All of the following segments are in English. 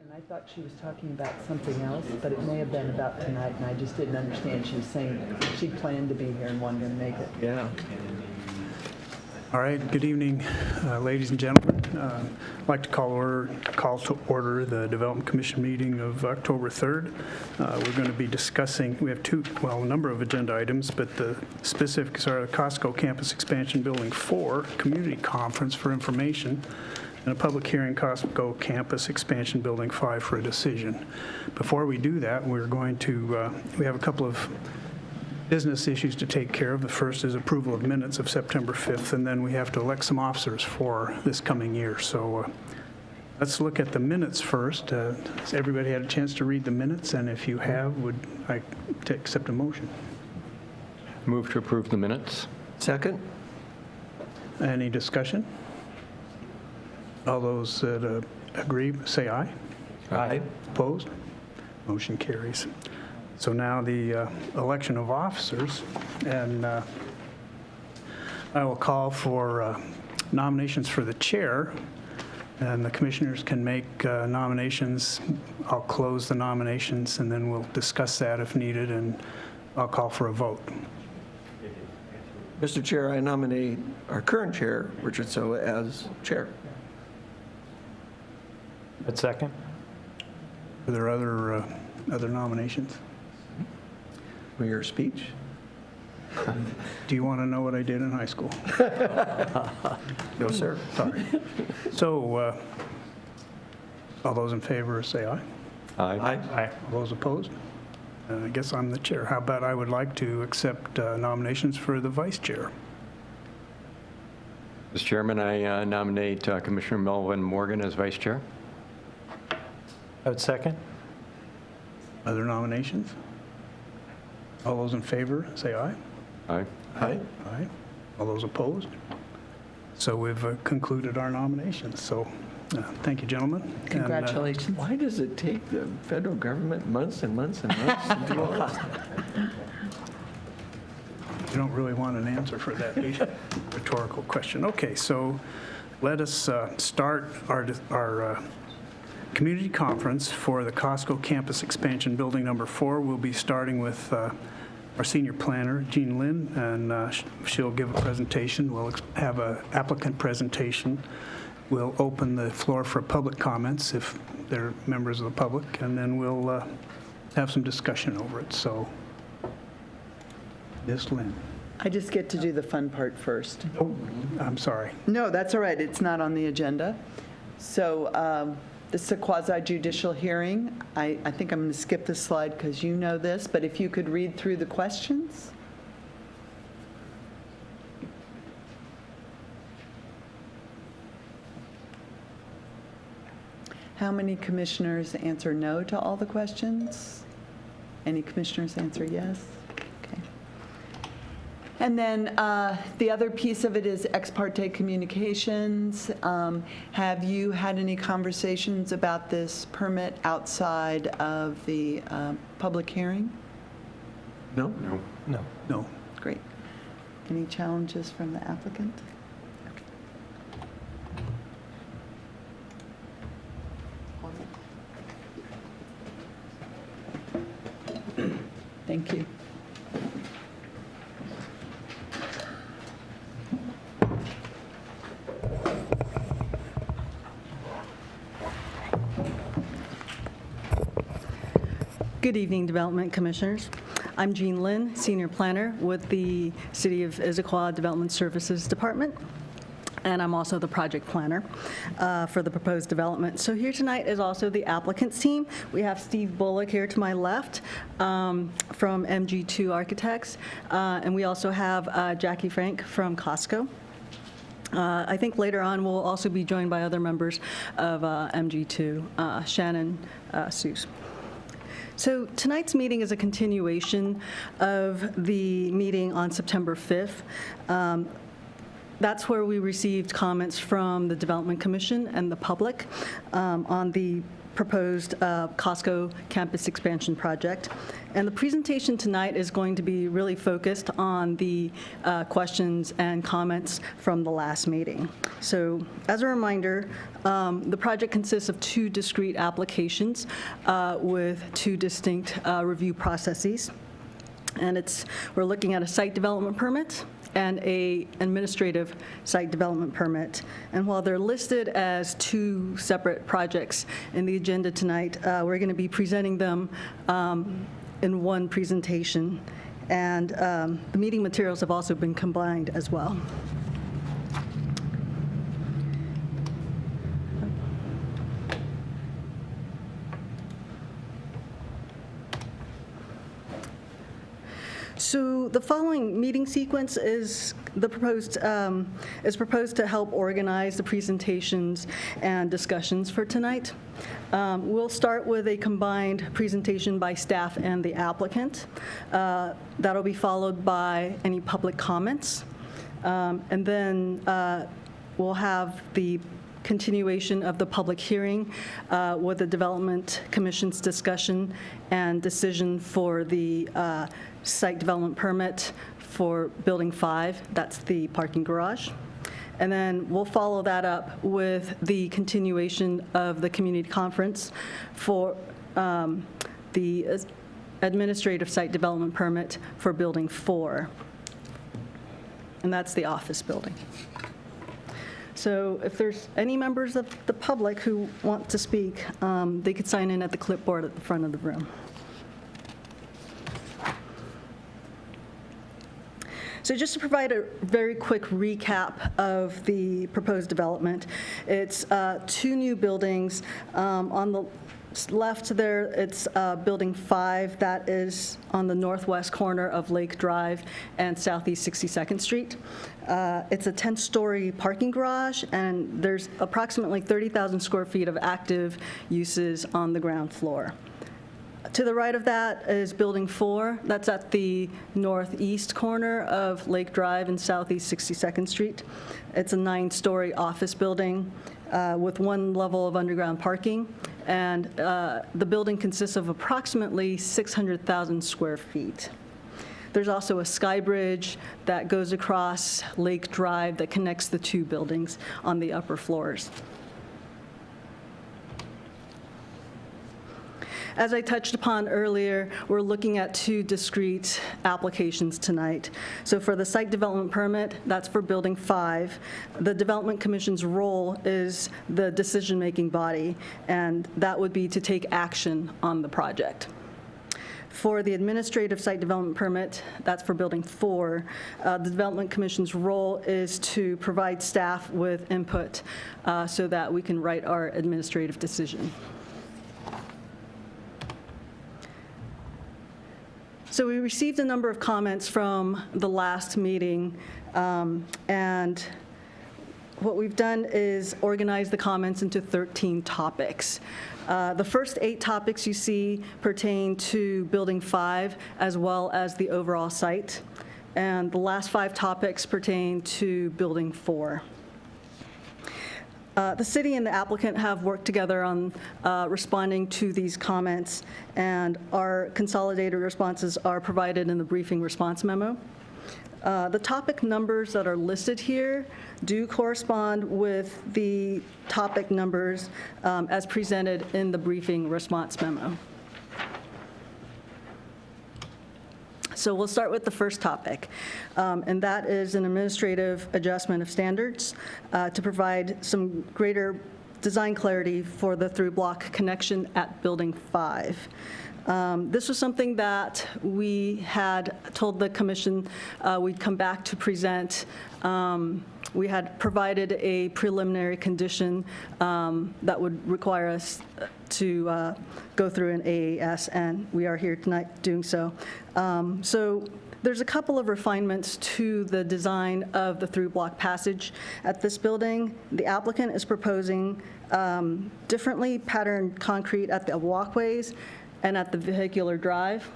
And I thought she was talking about something else, but it may have been about tonight, and I just didn't understand. She was saying she planned to be here and wanted to make it. Yeah. All right, good evening, ladies and gentlemen. I'd like to call to order the Development Commission meeting of October 3rd. We're going to be discussing, we have a number of agenda items, but the specifics are the Costco Campus Expansion Building 4 Community Conference for information, and a public hearing, Costco Campus Expansion Building 5 for a decision. Before we do that, we're going to, we have a couple of business issues to take care of. The first is approval of minutes of September 5th, and then we have to elect some officers for this coming year. So let's look at the minutes first. Has everybody had a chance to read the minutes? And if you have, would I accept a motion? Move to approve the minutes. Second? Any discussion? All those that agree, say aye. Aye. Opposed? Motion carries. So now the election of officers, and I will call for nominations for the chair, and the commissioners can make nominations. I'll close the nominations, and then we'll discuss that if needed, and I'll call for a vote. Mr. Chair, I nominate our current chair, Richard Soa, as chair. A second. Are there other nominations? For your speech? Do you want to know what I did in high school? No, sir. Sorry. So, all those in favor say aye. Aye. Aye. All those opposed? I guess I'm the chair. How about I would like to accept nominations for the vice chair? Mr. Chairman, I nominate Commissioner Melvin Morgan as vice chair. I would second. Other nominations? All those in favor say aye. Aye. Aye. Aye. All those opposed? So we've concluded our nominations. So thank you, gentlemen. And, Congratulations. Why does it take the federal government months and months and months to do all this? you don't really want an answer for that, do you? Rhetorical question. Okay, so let us start our community conference for the Costco Campus Expansion Building number 4. We'll be starting with our senior planner, Jean Lynn, and she'll give a presentation. We'll have an applicant presentation. We'll open the floor for public comments if they're members of the public, and then we'll have some discussion over it. So, Ms. Lynn. I just get to do the fun part first. Oh, I'm sorry. No, that's all right. It's not on the agenda. So this is a quasi-judicial hearing. I think I'm going to skip this slide because you know this, but if you could read through the questions. How many commissioners answer no to all the questions? Any commissioners answer yes? Okay. And then the other piece of it is ex parte communications. Have you had any conversations about this permit outside of the public hearing? No? No. No. No. Great. Any challenges from the applicant? Thank you. Good evening, Development Commissioners. I'm Jean Lynn, Senior Planner with the City of Issaquah Development Services Department, and I'm also the project planner for the proposed development. So here tonight is also the applicant's team. We have Steve Bullock here to my left from MG2 Architects, and we also have Jackie Frank from Costco. I think later on we'll also be joined by other members of MG2, Shannon Seuss. So tonight's meeting is a continuation of the meeting on September 5th. That's where we received comments from the Development Commission and the public on the proposed Costco campus expansion project. And the presentation tonight is going to be really focused on the questions and comments from the last meeting. So as a reminder, the project consists of 2 discrete applications with 2 distinct review processes. And we're looking at a site development permit and a administrative site development permit. And while they're listed as 2 separate projects in the agenda tonight, we're going to be presenting them in one presentation. And the meeting materials have also been combined as well. So the following meeting sequence is proposed to help organize the presentations and discussions for tonight. We'll start with a combined presentation by staff and the applicant. That'll be followed by any public comments. And then we'll have the continuation of the public hearing with the Development Commission's discussion and decision for the site development permit for Building 5. That's the parking garage. And then we'll follow that up with the continuation of the community conference for the administrative site development permit for Building 4. And that's the office building. So if there's any members of the public who want to speak, they could sign in at the clipboard at the front of the room. So just to provide a very quick recap of the proposed development, it's 2 new buildings. On the left there, it's Building 5. That is on the northwest corner of Lake Drive and Southeast 62nd Street. It's a 10-story parking garage, and there's approximately 30,000 square feet of active uses on the ground floor. To the right of that is Building 4. That's at the northeast corner of Lake Drive and Southeast 62nd Street. It's a 9-story office building with 1 level of underground parking. And the building consists of approximately 600,000 square feet. There's also a sky bridge that goes across Lake Drive that connects the 2 buildings on the upper floors. As I touched upon earlier, we're looking at 2 discrete applications tonight. So for the site development permit, that's for Building 5. The Development Commission's role is the decision-making body, and that would be to take action on the project. For the administrative site development permit, that's for Building 4, the Development Commission's role is to provide staff with input so that we can write our administrative decision. So we received a number of comments from the last meeting, and what we've done is organize the comments into 13 topics. The first 8 topics you see pertain to Building 5 as well as the overall site, and the last 5 topics pertain to Building 4. The city and the applicant have worked together on responding to these comments, and our consolidated responses are provided in the briefing response memo. The topic numbers that are listed here do correspond with the topic numbers as presented in the briefing response memo. So we'll start with the first topic, and that is an administrative adjustment of standards to provide some greater design clarity for the through-block connection at Building 5. This was something that we had told the commission we'd come back to present. We had provided a preliminary condition that would require us to go through an AAS, and we are here tonight doing so. So there's a couple of refinements to the design of the through-block passage at this building. The applicant is proposing differently patterned concrete at the walkways and at the vehicular drive.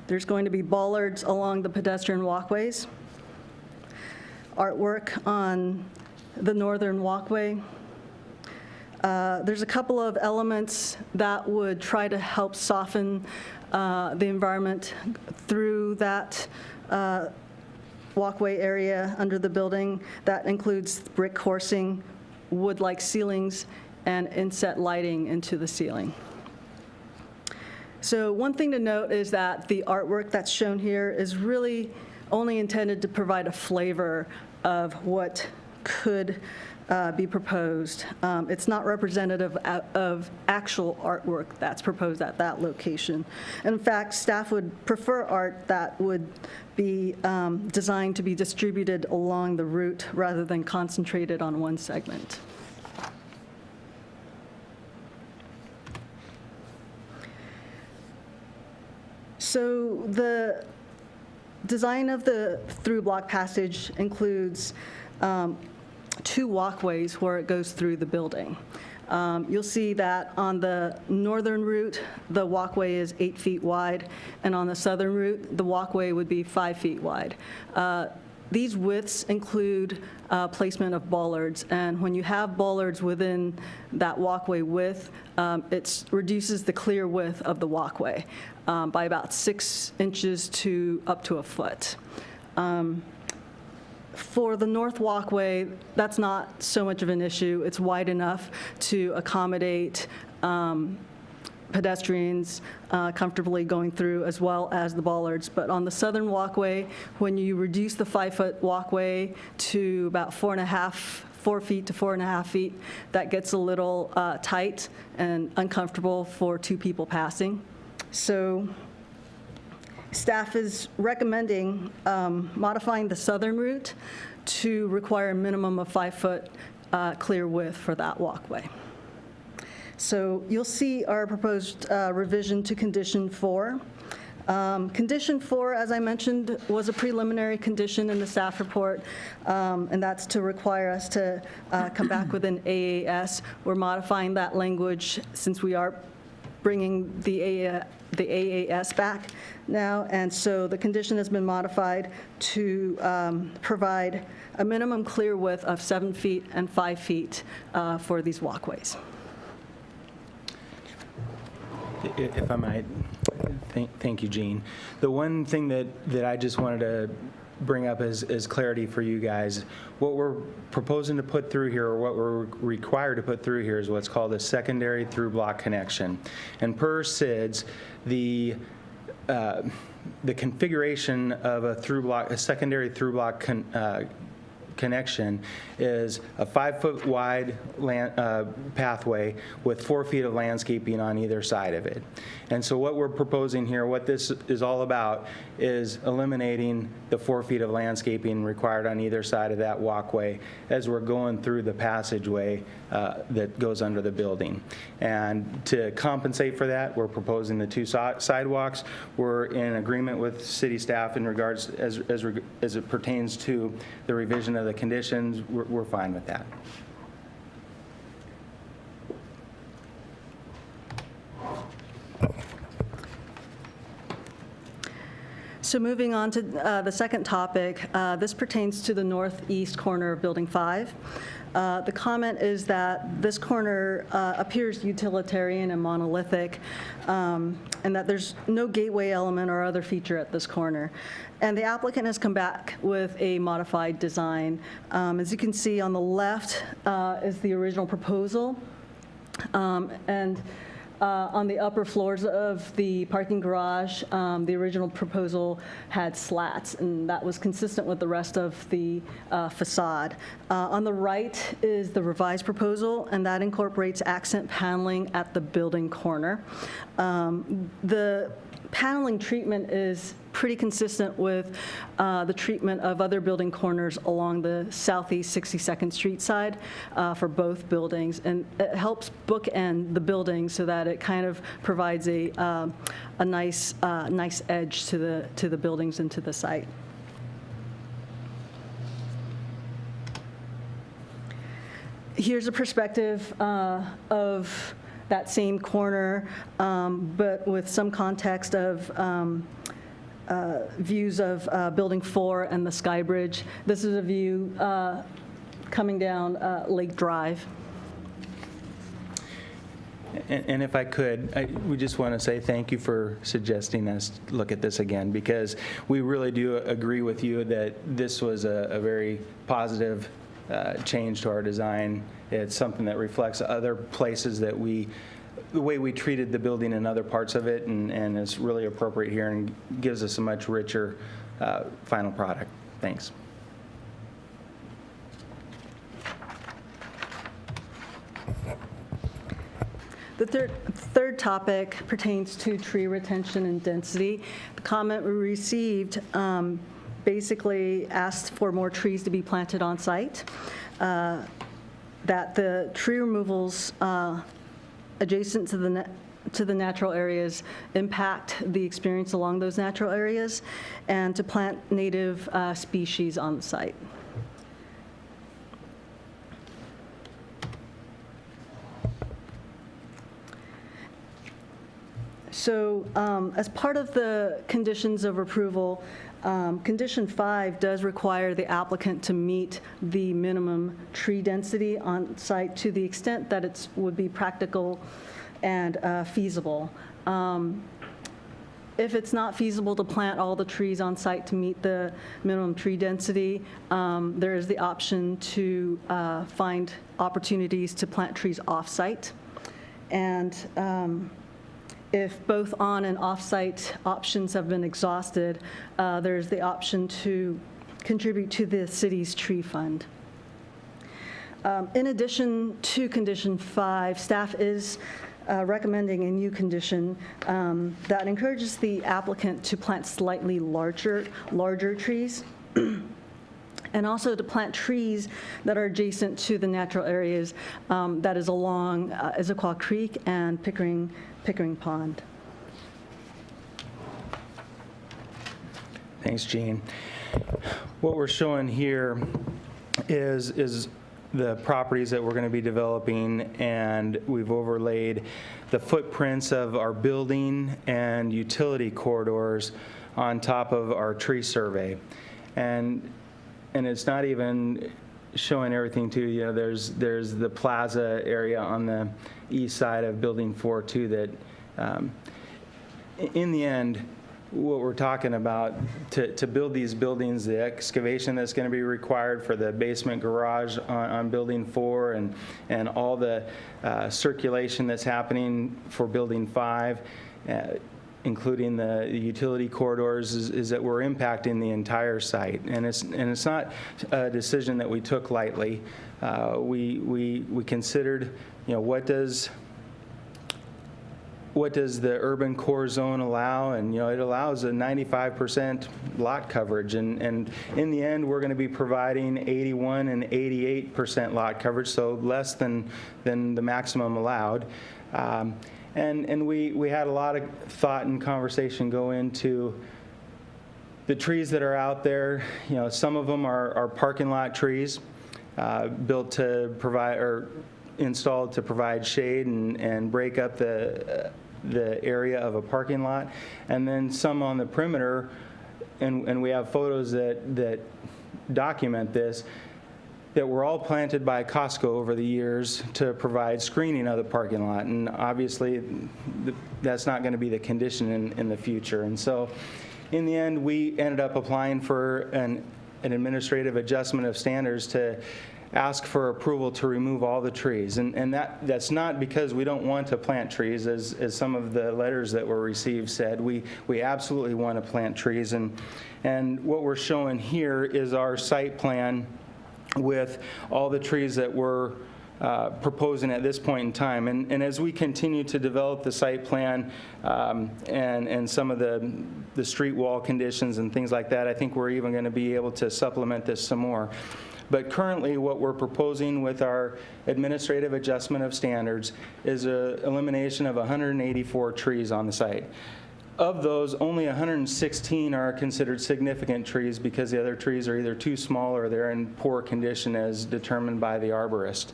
There's going to be bollards along the pedestrian walkways, artwork on the northern walkway, There's a couple of elements that would try to help soften the environment through that walkway area under the building. That includes brick coursing, wood-like ceilings, and inset lighting into the ceiling. So one thing to note is that the artwork that's shown here is really only intended to provide a flavor of what could be proposed. It's not representative of actual artwork that's proposed at that location. In fact, staff would prefer art that would be designed to be distributed along the route rather than concentrated on one segment. So the design of the through block passage includes 2 walkways where it goes through the building. You'll see that on the northern route, the walkway is 8 feet wide, and on the southern route, the walkway would be 5 feet wide. These widths include placement of bollards, and when you have bollards within that walkway width, it reduces the clear width of the walkway by about 6 inches to up to a foot. For the north walkway, that's not so much of an issue. It's wide enough to accommodate pedestrians comfortably going through, as well as the bollards. But on the southern walkway, when you reduce the 5-foot walkway to about 4 feet to 4.5 feet, that gets a little tight and uncomfortable for 2 people passing. So staff is recommending modifying the southern route to require a minimum of 5-foot clear width for that walkway. So you'll see our proposed revision to Condition 4. Condition 4, as I mentioned, was a preliminary condition in the staff report, and that's to require us to come back with an AAS. We're modifying that language since we are bringing the AAS back now, and so the condition has been modified to provide a minimum clear width of 7 feet and 5 feet for these walkways. If I might, thank you, Jean. The one thing that I just wanted to bring up as clarity for you guys, what we're proposing to put through here, or what we're required to put through here, is what's called a secondary through block connection. And per SIDS, the configuration of a secondary through block connection is a 5-foot wide pathway with 4 feet of landscaping on either side of it. And so what we're proposing here, what this is all about, is eliminating the 4 feet of landscaping required on either side of that walkway as we're going through the passageway that goes under the building. And to compensate for that, we're proposing the 2 sidewalks. We're in agreement with city staff in regards as it pertains to the revision of the conditions. We're fine with that. So moving on to the second topic, this pertains to the northeast corner of Building 5. The comment is that this corner appears utilitarian and monolithic, and that there's no gateway element or other feature at this corner. And the applicant has come back with a modified design. As you can see on the left is the original proposal, and on the upper floors of the parking garage, the original proposal had slats, and that was consistent with the rest of the facade. On the right is the revised proposal, and that incorporates accent paneling at the building corner. The paneling treatment is pretty consistent with the treatment of other building corners along the southeast 62nd Street side for both buildings, and it helps bookend the building so that it kind of provides a nice edge to the buildings and to the site. Here's a perspective of that same corner, but with some context of views of Building 4 and the Sky Bridge. This is a view coming down Lake Drive. And if I could, we just want to say thank you for suggesting us look at this again, because we really do agree with you that this was a very positive change to our design. It's something that reflects other places that the way we treated the building in other parts of it, and is really appropriate here and gives us a much richer final product. Thanks. The third topic pertains to tree retention and density. The comment we received basically asked for more trees to be planted on site, that the tree removals adjacent to the natural areas impact the experience along those natural areas, and to plant native species on the site. So as part of the conditions of approval, Condition 5 does require the applicant to meet the minimum tree density on site to the extent that it would be practical and feasible. If it's not feasible to plant all the trees on site to meet the minimum tree density, there is the option to find opportunities to plant trees off-site. And if both on and off-site options have been exhausted, there's the option to contribute to the city's tree fund. In addition to Condition 5, staff is recommending a new condition that encourages the applicant to plant slightly larger trees, and also to plant trees that are adjacent to the natural areas that is along Issaquah Creek and Pickering Pond. Thanks, Gene. What we're showing here is the properties that we're going to be developing, and we've overlaid the footprints of our building and utility corridors on top of our tree survey. And it's not even showing everything too. You know, there's the plaza area on the east side of Building 4 too that, in the end, what we're talking about, to build these buildings, the excavation that's going to be required for the basement garage on Building 4 and all the circulation that's happening for Building 5, including the utility corridors, is that we're impacting the entire site. And it's not a decision that we took lightly. We considered, you know, what does the urban core zone allow? And, you know, it allows a 95% lot coverage. And in the end, we're going to be providing 81 and 88% lot coverage, so less than the maximum allowed. And we had a lot of thought and conversation go into the trees that are out there. You know, some of them are parking lot trees built to provide, or installed to provide shade and break up the area of a parking lot. And then some on the perimeter, and we have photos that document this, that were all planted by Costco over the years to provide screening of the parking lot. And obviously, that's not going to be the condition in the future. And so, in the end, we ended up applying for an administrative adjustment of standards to ask for approval to remove all the trees. And that's not because we don't want to plant trees, as some of the letters that were received said. We absolutely want to plant trees. And what we're showing here is our site plan with all the trees that we're proposing at this point in time. And as we continue to develop the site plan and some of the street wall conditions and things like that, I think we're even going to be able to supplement this some more. But currently, what we're proposing with our administrative adjustment of standards is an elimination of 184 trees on the site. Of those, only 116 are considered significant trees because the other trees are either too small or they're in poor condition as determined by the arborist.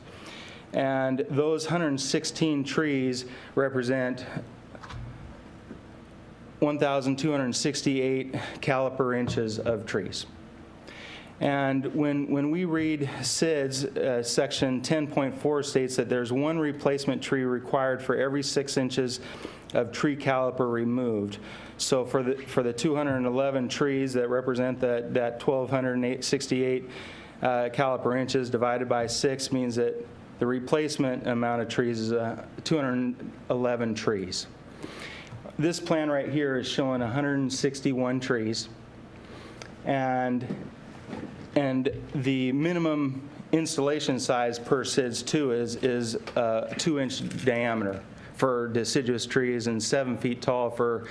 And those 116 trees represent 1,268 caliper inches of trees. And when we read SIDS, section 10.4 states that there's one replacement tree required for every 6 inches of tree caliper removed. So for the 211 trees that represent that 1,268 caliper inches divided by 6 means that the replacement amount of trees is 211 trees. This plan right here is showing 161 trees, and the minimum installation size per SIDS 2 is a 2-inch diameter for deciduous trees and 7 feet tall for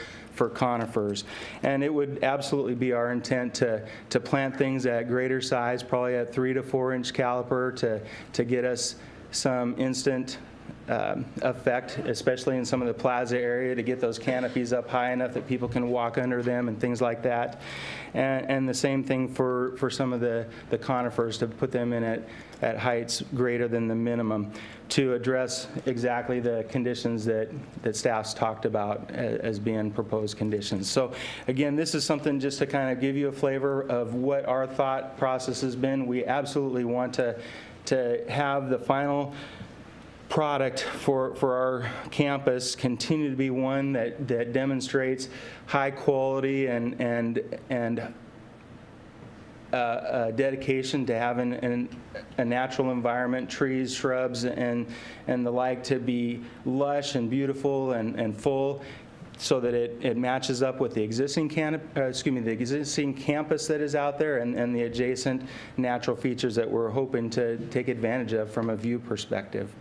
conifers. And it would absolutely be our intent to plant things at greater size, probably at 3 to 4 inch caliper to get us some instant effect, especially in some of the plaza area, to get those canopies up high enough that people can walk under them and things like that. And the same thing for some of the conifers, to put them in at heights greater than the minimum to address exactly the conditions that staff's talked about as being proposed conditions. So again, this is something just to kind of give you a flavor of what our thought process has been. We absolutely want to have the final product for our campus continue to be one that demonstrates high quality and dedication to having a natural environment, trees, shrubs, and the like, to be lush and beautiful and full, so that it matches up with the existing the existing campus that is out there and the adjacent natural features that we're hoping to take advantage of from a view perspective.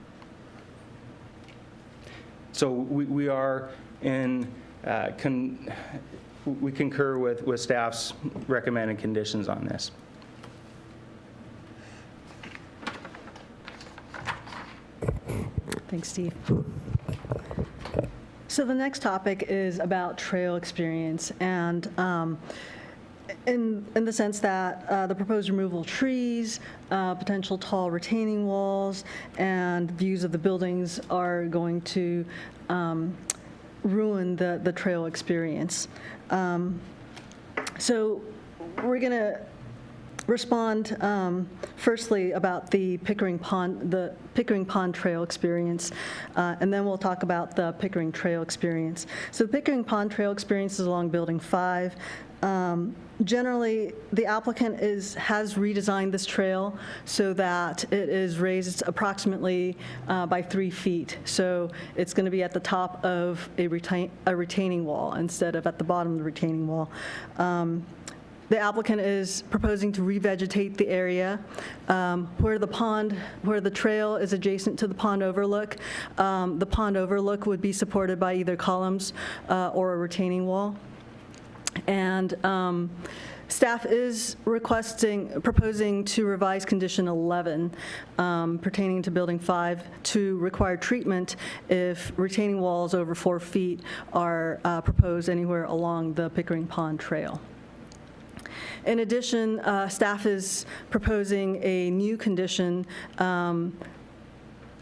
So we are in, we concur with staff's recommended conditions on this. Thanks, Steve. So the next topic is about trail experience, and in the sense that the proposed removal of trees, potential tall retaining walls, and views of the buildings are going to ruin the trail experience. So we're going to respond firstly about the Pickering Pond Trail experience, and then we'll talk about the Pickering Trail experience. So the Pickering Pond Trail experience is along Building 5. Generally, the applicant has redesigned this trail so that it is raised approximately by 3 feet. So it's going to be at the top of a retaining wall instead of at the bottom of the retaining wall. The applicant is proposing to revegetate the area where the trail is adjacent to the pond overlook. The pond overlook would be supported by either columns or a retaining wall. And staff is proposing to revise condition 11 pertaining to Building 5 to require treatment if retaining walls over 4 feet are proposed anywhere along the Pickering Pond Trail. In addition, staff is proposing a new condition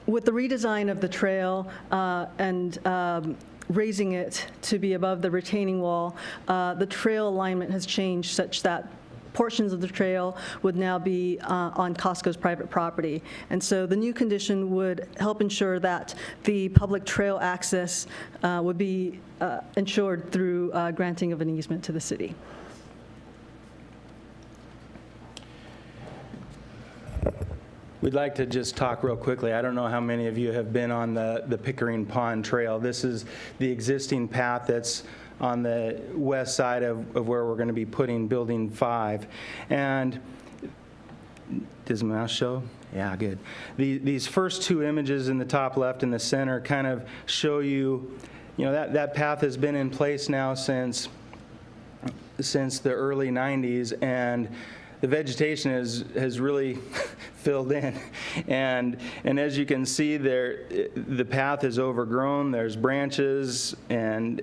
with the redesign of the trail and raising it to be above the retaining wall. The trail alignment has changed such that portions of the trail would now be on Costco's private property. And so the new condition would help ensure that the public trail access would be ensured through granting of an easement to the city. We'd like to just talk real quickly. I don't know how many of you have been on the Pickering Pond Trail. This is the existing path that's on the west side of where we're going to be putting Building 5. And does the mouse show? Yeah, good. These first 2 images in the top left and the center kind of show you, that path has been in place now since the early 90s, and the vegetation has really filled in, and as you can see there, the path is overgrown. There's branches and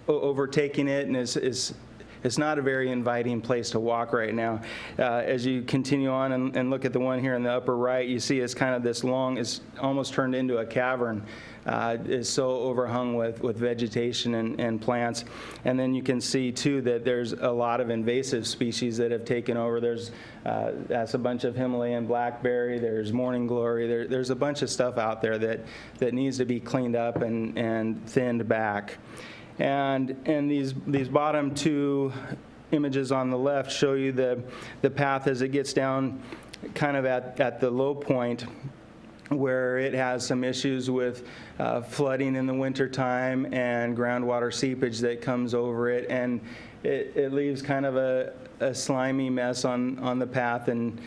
overtaking it, and is it's not a very inviting place to walk right now. As you continue on and look at the one here in the upper right, you see it's kind of this long, it's almost turned into a cavern. Is so overhung with vegetation and plants. And then you can see, too, that there's a lot of invasive species that have taken over. That's a bunch of Himalayan blackberry, there's morning glory, there's a bunch of stuff out there that needs to be cleaned up and thinned back. And these bottom two images on the left show you the path as it gets down kind of at the low point, where it has some issues with flooding in the wintertime and groundwater seepage that comes over it, and it leaves kind of a slimy mess on the path, and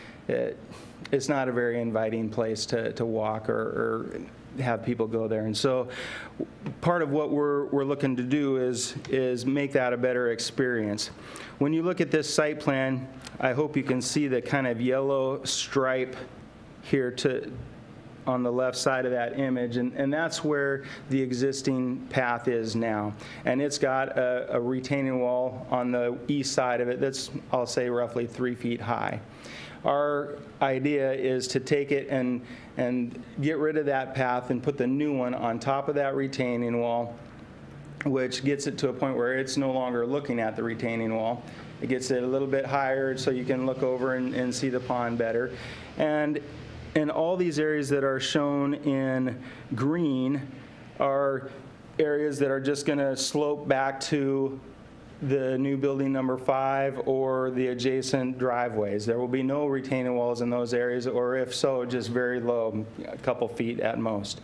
it's not a very inviting place to walk or have people go there. And so part of what we're looking to do is make that a better experience. When you look at this site plan, I hope you can see the kind of yellow stripe here on the left side of that image, and that's where the existing path is now. And it's got a retaining wall on the east side of it that's, I'll say, roughly 3 feet high. Our idea is to take it and get rid of that path and put the new one on top of that retaining wall, which gets it to a point where it's no longer looking at the retaining wall. It gets it a little bit higher so you can look over and see the pond better. And all these areas that are shown in green are areas that are just going to slope back to the new building number 5 or the adjacent driveways. There will be no retaining walls in those areas, or if so, just very low, a couple feet at most.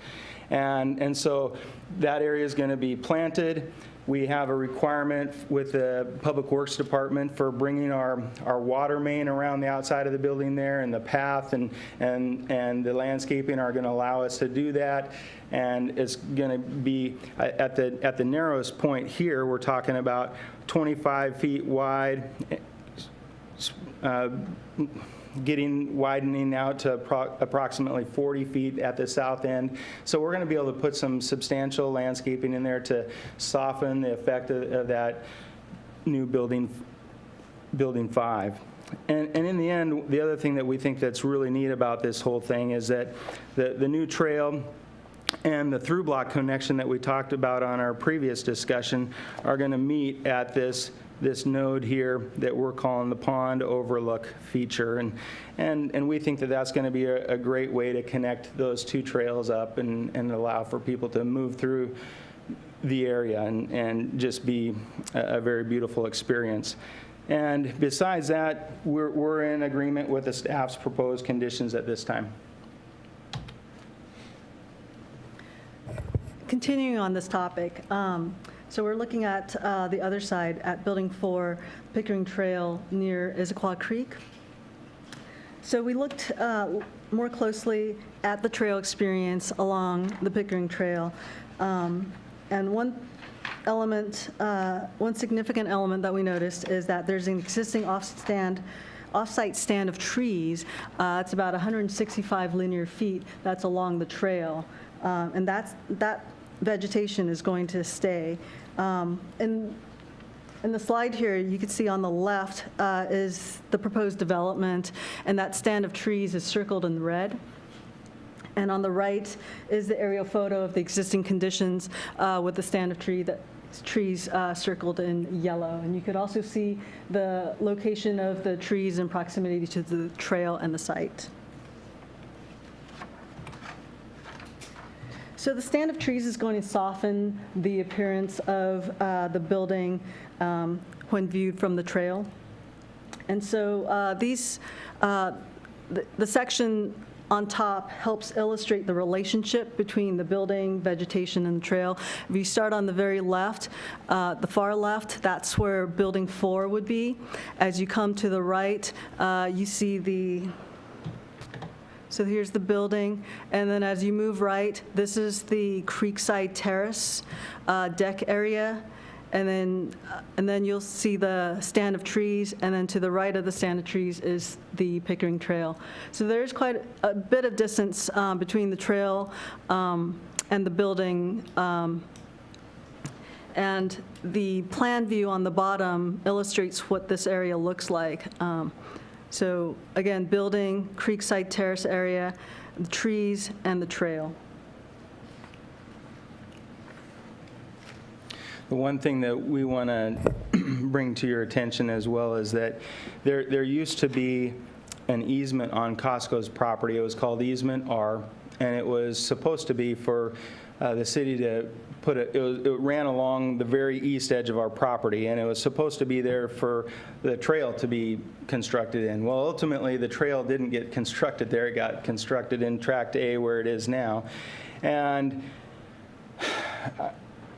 And so that area is going to be planted. We have a requirement with the Public Works Department for bringing our water main around the outside of the building there, and the path and the landscaping are going to allow us to do that. And it's going to be at the narrowest point here, we're talking about 25 feet wide, widening out to approximately 40 feet at the south end. So we're going to be able to put some substantial landscaping in there to soften the effect of that new building 5. And in the end, the other thing that we think that's really neat about this whole thing is that the new trail and the through block connection that we talked about on our previous discussion are going to meet at this node here that we're calling the pond overlook feature. And we think that that's going to be a great way to connect those two trails up and allow for people to move through the area and just be a very beautiful experience. And besides that, we're in agreement with the staff's proposed conditions at this time. Continuing on this topic, so we're looking at the other side at Building 4, Pickering Trail near Issaquah Creek. So we looked more closely at the trail experience along the Pickering Trail. And one significant element that we noticed is that there's an existing off-site stand of trees. It's about 165 linear feet that's along the trail. And that vegetation is going to stay. In the slide here, you can see on the left is the proposed development, and that stand of trees is circled in red. And on the right is the aerial photo of the existing conditions with the stand of trees circled in yellow. And you could also see the location of the trees in proximity to the trail and the site. So the stand of trees is going to soften the appearance of the building when viewed from the trail. And so the section on top helps illustrate the relationship between the building, vegetation, and the trail. If you start on the very left, the far left, that's where Building 4 would be. As you come to the right, you see so here's the building, and then as you move right, this is the Creekside Terrace deck area, and then you'll see the stand of trees, and then to the right of the stand of trees is the Pickering Trail. So there's quite a bit of distance between the trail and the building. And the plan view on the bottom illustrates what this area looks like. So again, building, creekside terrace area, the trees, and the trail. The one thing that we want to bring to your attention as well is that there used to be an easement on Costco's property. It was called Easement R, and it was supposed to be for the city to put it ran along the very east edge of our property, and it was supposed to be there for the trail to be constructed in. Well, ultimately, the trail didn't get constructed there. It got constructed in Tract A where it is now. And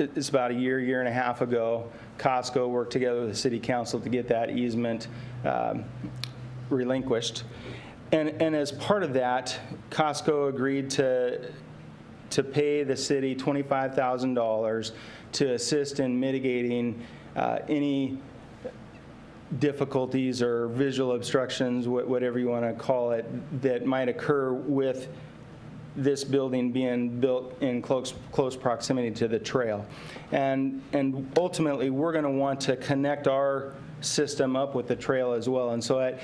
it's about a year and a half ago, Costco worked together with the city council to get that easement relinquished. And as part of that, Costco agreed to pay the city $25,000 to assist in mitigating any difficulties or visual obstructions, whatever you want to call it, that might occur with this building being built in close proximity to the trail. And ultimately, we're going to want to connect our system up with the trail as well. And so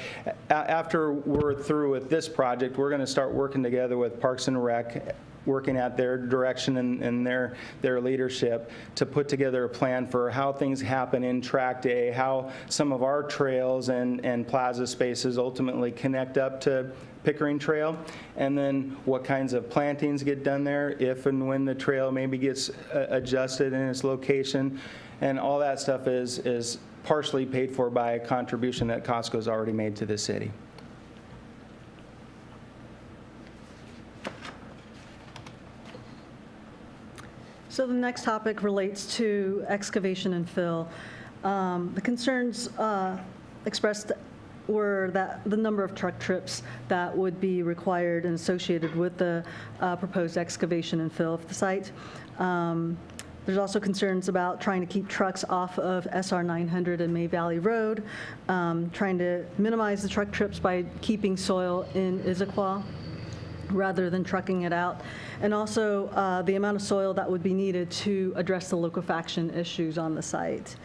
after we're through with this project, we're going to start working together with Parks and Rec, working at their direction and their leadership to put together a plan for how things happen in Tract A, how some of our trails and plaza spaces ultimately connect up to Pickering Trail, and then what kinds of plantings get done there if and when the trail maybe gets adjusted in its location. And all that stuff is partially paid for by a contribution that Costco's already made to the city. So the next topic relates to excavation and fill. The concerns expressed were that the number of truck trips that would be required and associated with the proposed excavation and fill of the site. There's also concerns about trying to keep trucks off of SR 900 and May Valley Road, trying to minimize the truck trips by keeping soil in Issaquah rather than trucking it out, and also the amount of soil that would be needed to address the liquefaction issues on the site.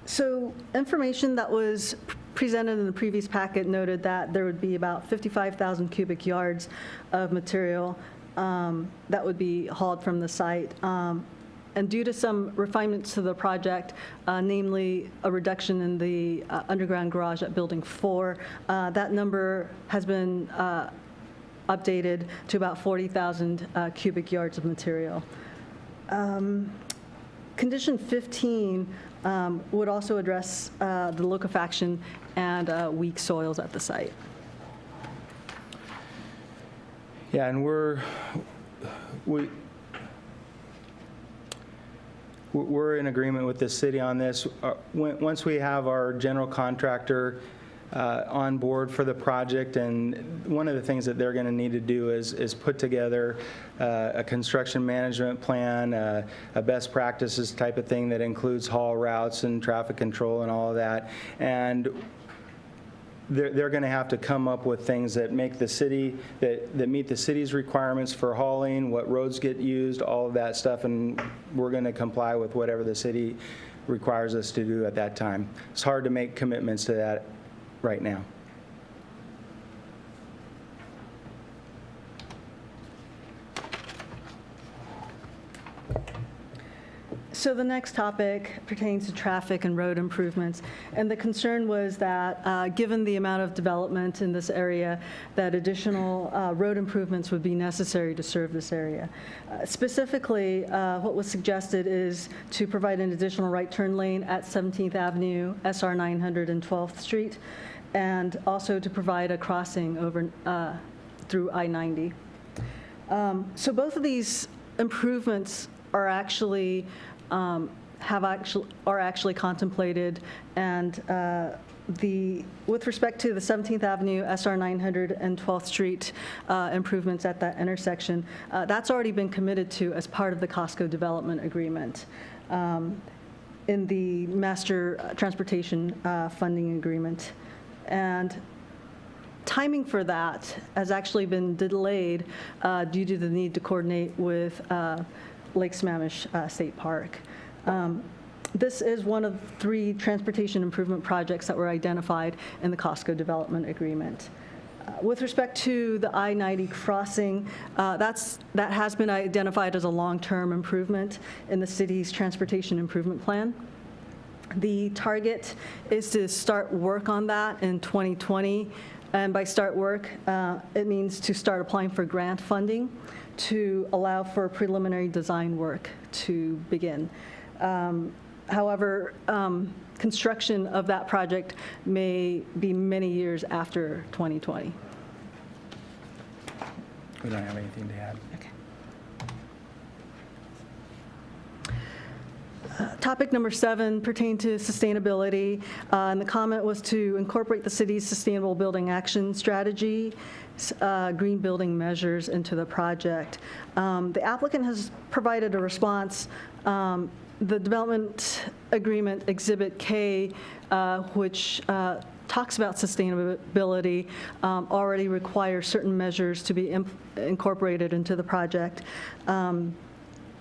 So information that was presented in the previous packet noted that there would be about 55,000 cubic yards of material that would be hauled from the site. And due to some refinements to the project, namely a reduction in the underground garage at Building 4, that number has been updated to about 40,000 cubic yards of material. Condition 15 would also address the liquefaction and weak soils at the site. Yeah, and we're in agreement with the city on this. Once we have our general contractor on board for the project, and one of the things that they're going to need to do is put together a construction management plan, a best practices type of thing that includes haul routes and traffic control and all of that. And they're going to have to come up with things that make the city, that meet the city's requirements for hauling, what roads get used, all of that stuff, and we're going to comply with whatever the city requires us to do at that time. It's hard to make commitments to that right now. So the next topic pertains to traffic and road improvements. And the concern was that given the amount of development in this area, that additional road improvements would be necessary to serve this area. Specifically, what was suggested is to provide an additional right turn lane at 17th Avenue, SR 900 and 12th Street, and also to provide a crossing over through I-90. So both of these improvements are actually contemplated, and with respect to the 17th Avenue, SR 900 and 12th Street improvements at that intersection, that's already been committed to as part of the Costco development agreement in the master transportation funding agreement. And timing for that has actually been delayed due to the need to coordinate with Lake Sammamish State Park. This is one of 3 transportation improvement projects that were identified in the Costco development agreement. With respect to the I-90 crossing, that has been identified as a long-term improvement in the city's transportation improvement plan. The target is to start work on that in 2020, and by start work, it means to start applying for grant funding to allow for preliminary design work to begin. However, construction of that project may be many years after 2020. We don't have anything to add. Topic number 7 pertained to sustainability, and the comment was to incorporate the city's sustainable building action strategy, green building measures into the project. The applicant has provided a response. The development agreement Exhibit K, which talks about sustainability, already requires certain measures to be incorporated into the project.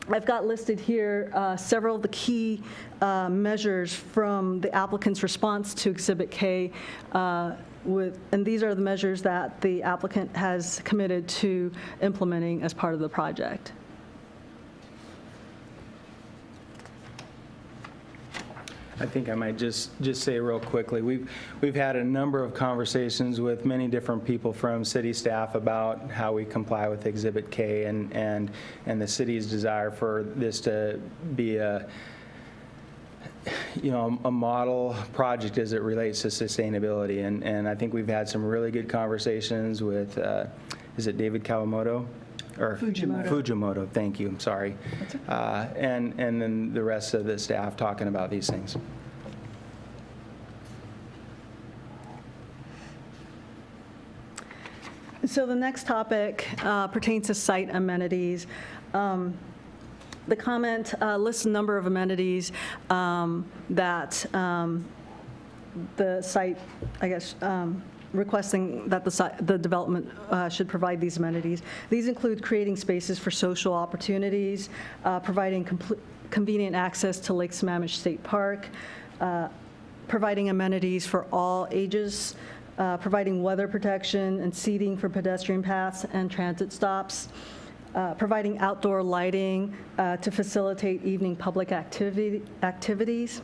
I've got listed here several of the key measures from the applicant's response to Exhibit K, and these are the measures that the applicant has committed to implementing as part of the project. I think I might just say real quickly, we've had a number of conversations with many different people from city staff about how we comply with Exhibit K and the city's desire for this to be a model project as it relates to sustainability. And I think we've had some really good conversations with, is it David Kawamoto? Or Fujimoto, thank you, I'm sorry. And then the rest of the staff talking about these things. So the next topic pertains to site amenities. The comment lists a number of amenities that the site, I guess, requesting that the development should provide these amenities. These include creating spaces for social opportunities, providing convenient access to Lake Sammamish State Park, providing amenities for all ages, providing weather protection and seating for pedestrian paths and transit stops, providing outdoor lighting to facilitate evening public activities,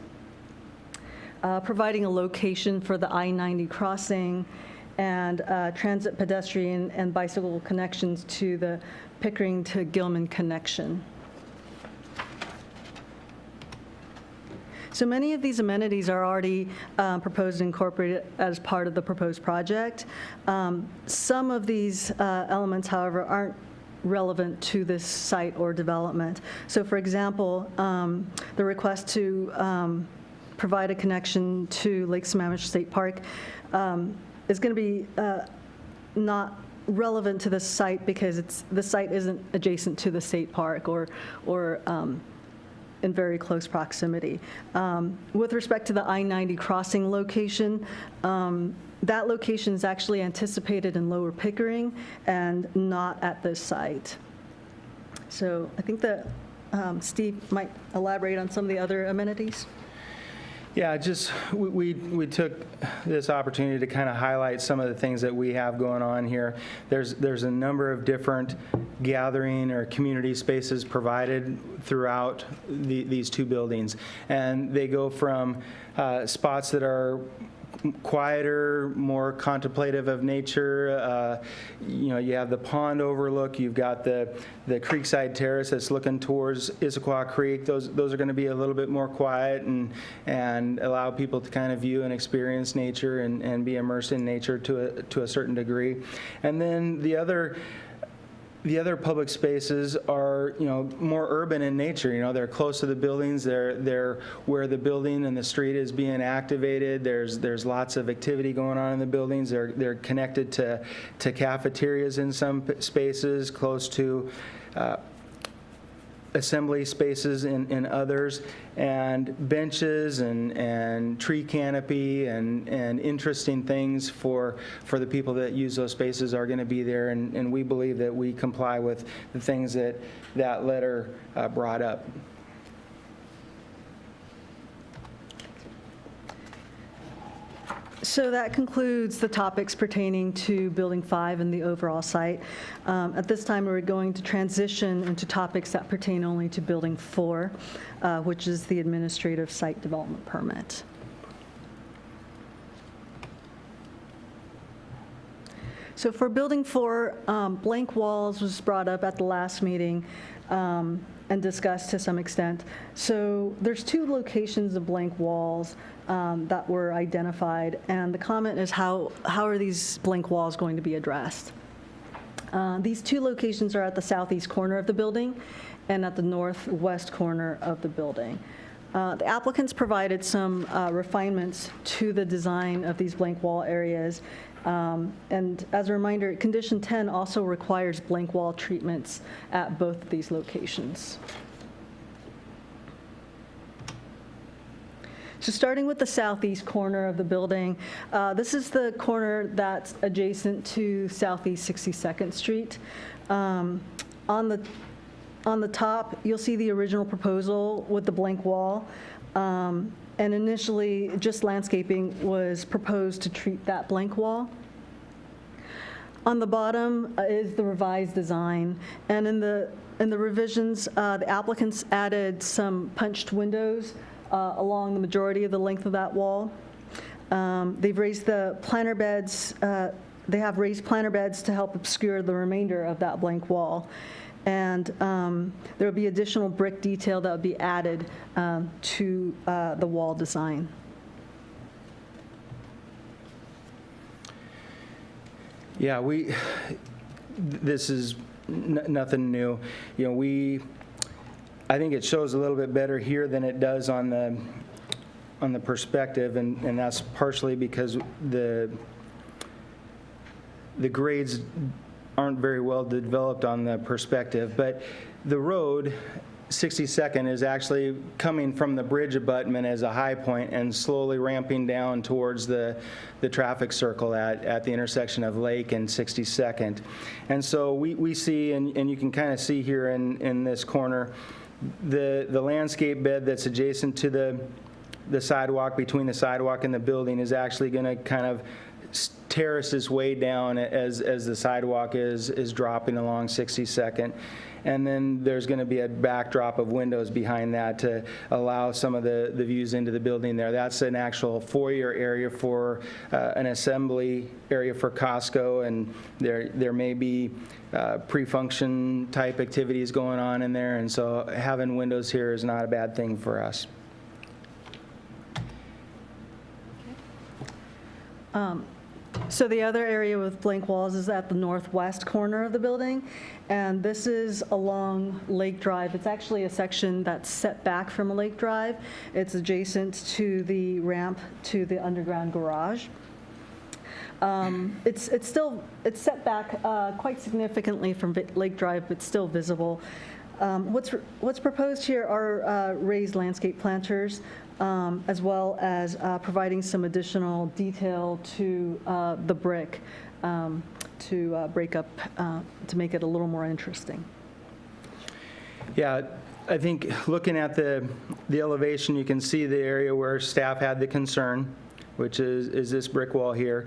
providing a location for the I-90 crossing, and transit, pedestrian, and bicycle connections to the Pickering to Gilman connection. So many of these amenities are already proposed and incorporated as part of the proposed project. Some of these elements, however, aren't relevant to this site or development. So for example, the request to provide a connection to Lake Sammamish State Park is going to be not relevant to this site because the site isn't adjacent to the state park or in very close proximity. With respect to the I-90 crossing location, that location is actually anticipated in Lower Pickering and not at this site. So I think that Steve might elaborate on some of the other amenities. Yeah, just we took this opportunity to kind of highlight some of the things that we have going on here. There's a number of different gathering or community spaces provided throughout these 2 buildings, and they go from spots that are quieter, more contemplative of nature. You have the pond overlook. You've got the creekside terrace that's looking towards Issaquah Creek. Those are going to be a little bit more quiet and allow people to kind of view and experience nature and be immersed in nature to a certain degree. And then the other public spaces are, more urban in nature. They're close to the buildings. They're where the building and the street is being activated. There's lots of activity going on in the buildings. They're connected to cafeterias in some spaces, close to assembly spaces in others, and benches and tree canopy and interesting things for the people that use those spaces are going to be there, and we believe that we comply with the things that letter brought up. So that concludes the topics pertaining to Building 5 and the overall site. At this time, we're going to transition into topics that pertain only to Building 4, which is the administrative site development permit. So for Building 4, blank walls was brought up at the last meeting and discussed to some extent. So there's 2 locations of blank walls that were identified, and the comment is how are these blank walls going to be addressed? These 2 locations are at the southeast corner of the building and at the northwest corner of the building. The applicants provided some refinements to the design of these blank wall areas. And as a reminder, Condition 10 also requires blank wall treatments at both of these locations. So starting with the southeast corner of the building, this is the corner that's adjacent to Southeast 62nd Street. On the top, you'll see the original proposal with the blank wall. And initially, just landscaping was proposed to treat that blank wall. On the bottom is the revised design. And in the revisions, the applicants added some punched windows along the majority of the length of that wall. They've raised the planter beds. They have raised planter beds to help obscure the remainder of that blank wall. And there will be additional brick detail that will be added to the wall design. Yeah, this is nothing new. You know, I think it shows a little bit better here than it does on the perspective, and that's partially because the grades aren't very well developed on the perspective. But the road, 62nd, is actually coming from the bridge abutment as a high point and slowly ramping down towards the traffic circle at the intersection of Lake and 62nd. And so we see, and you can kind of see here in this corner, the landscape bed that's adjacent to the sidewalk, between the sidewalk and the building, is actually going to kind of terrace its way down as the sidewalk is dropping along 62nd. And then there's going to be a backdrop of windows behind that to allow some of the views into the building there. That's an actual foyer area for an assembly area for Costco, and there may be pre-function type activities going on in there, and so having windows here is not a bad thing for us. So the other area with blank walls is at the northwest corner of the building, and this is along Lake Drive. It's actually a section that's set back from Lake Drive. It's adjacent to the ramp to the underground garage. It's set back quite significantly from Lake Drive, but still visible. What's proposed here are raised landscape planters, as well as providing some additional detail to the brick to break up, to make it a little more interesting. Yeah, I think looking at the elevation, you can see the area where staff had the concern, which is this brick wall here.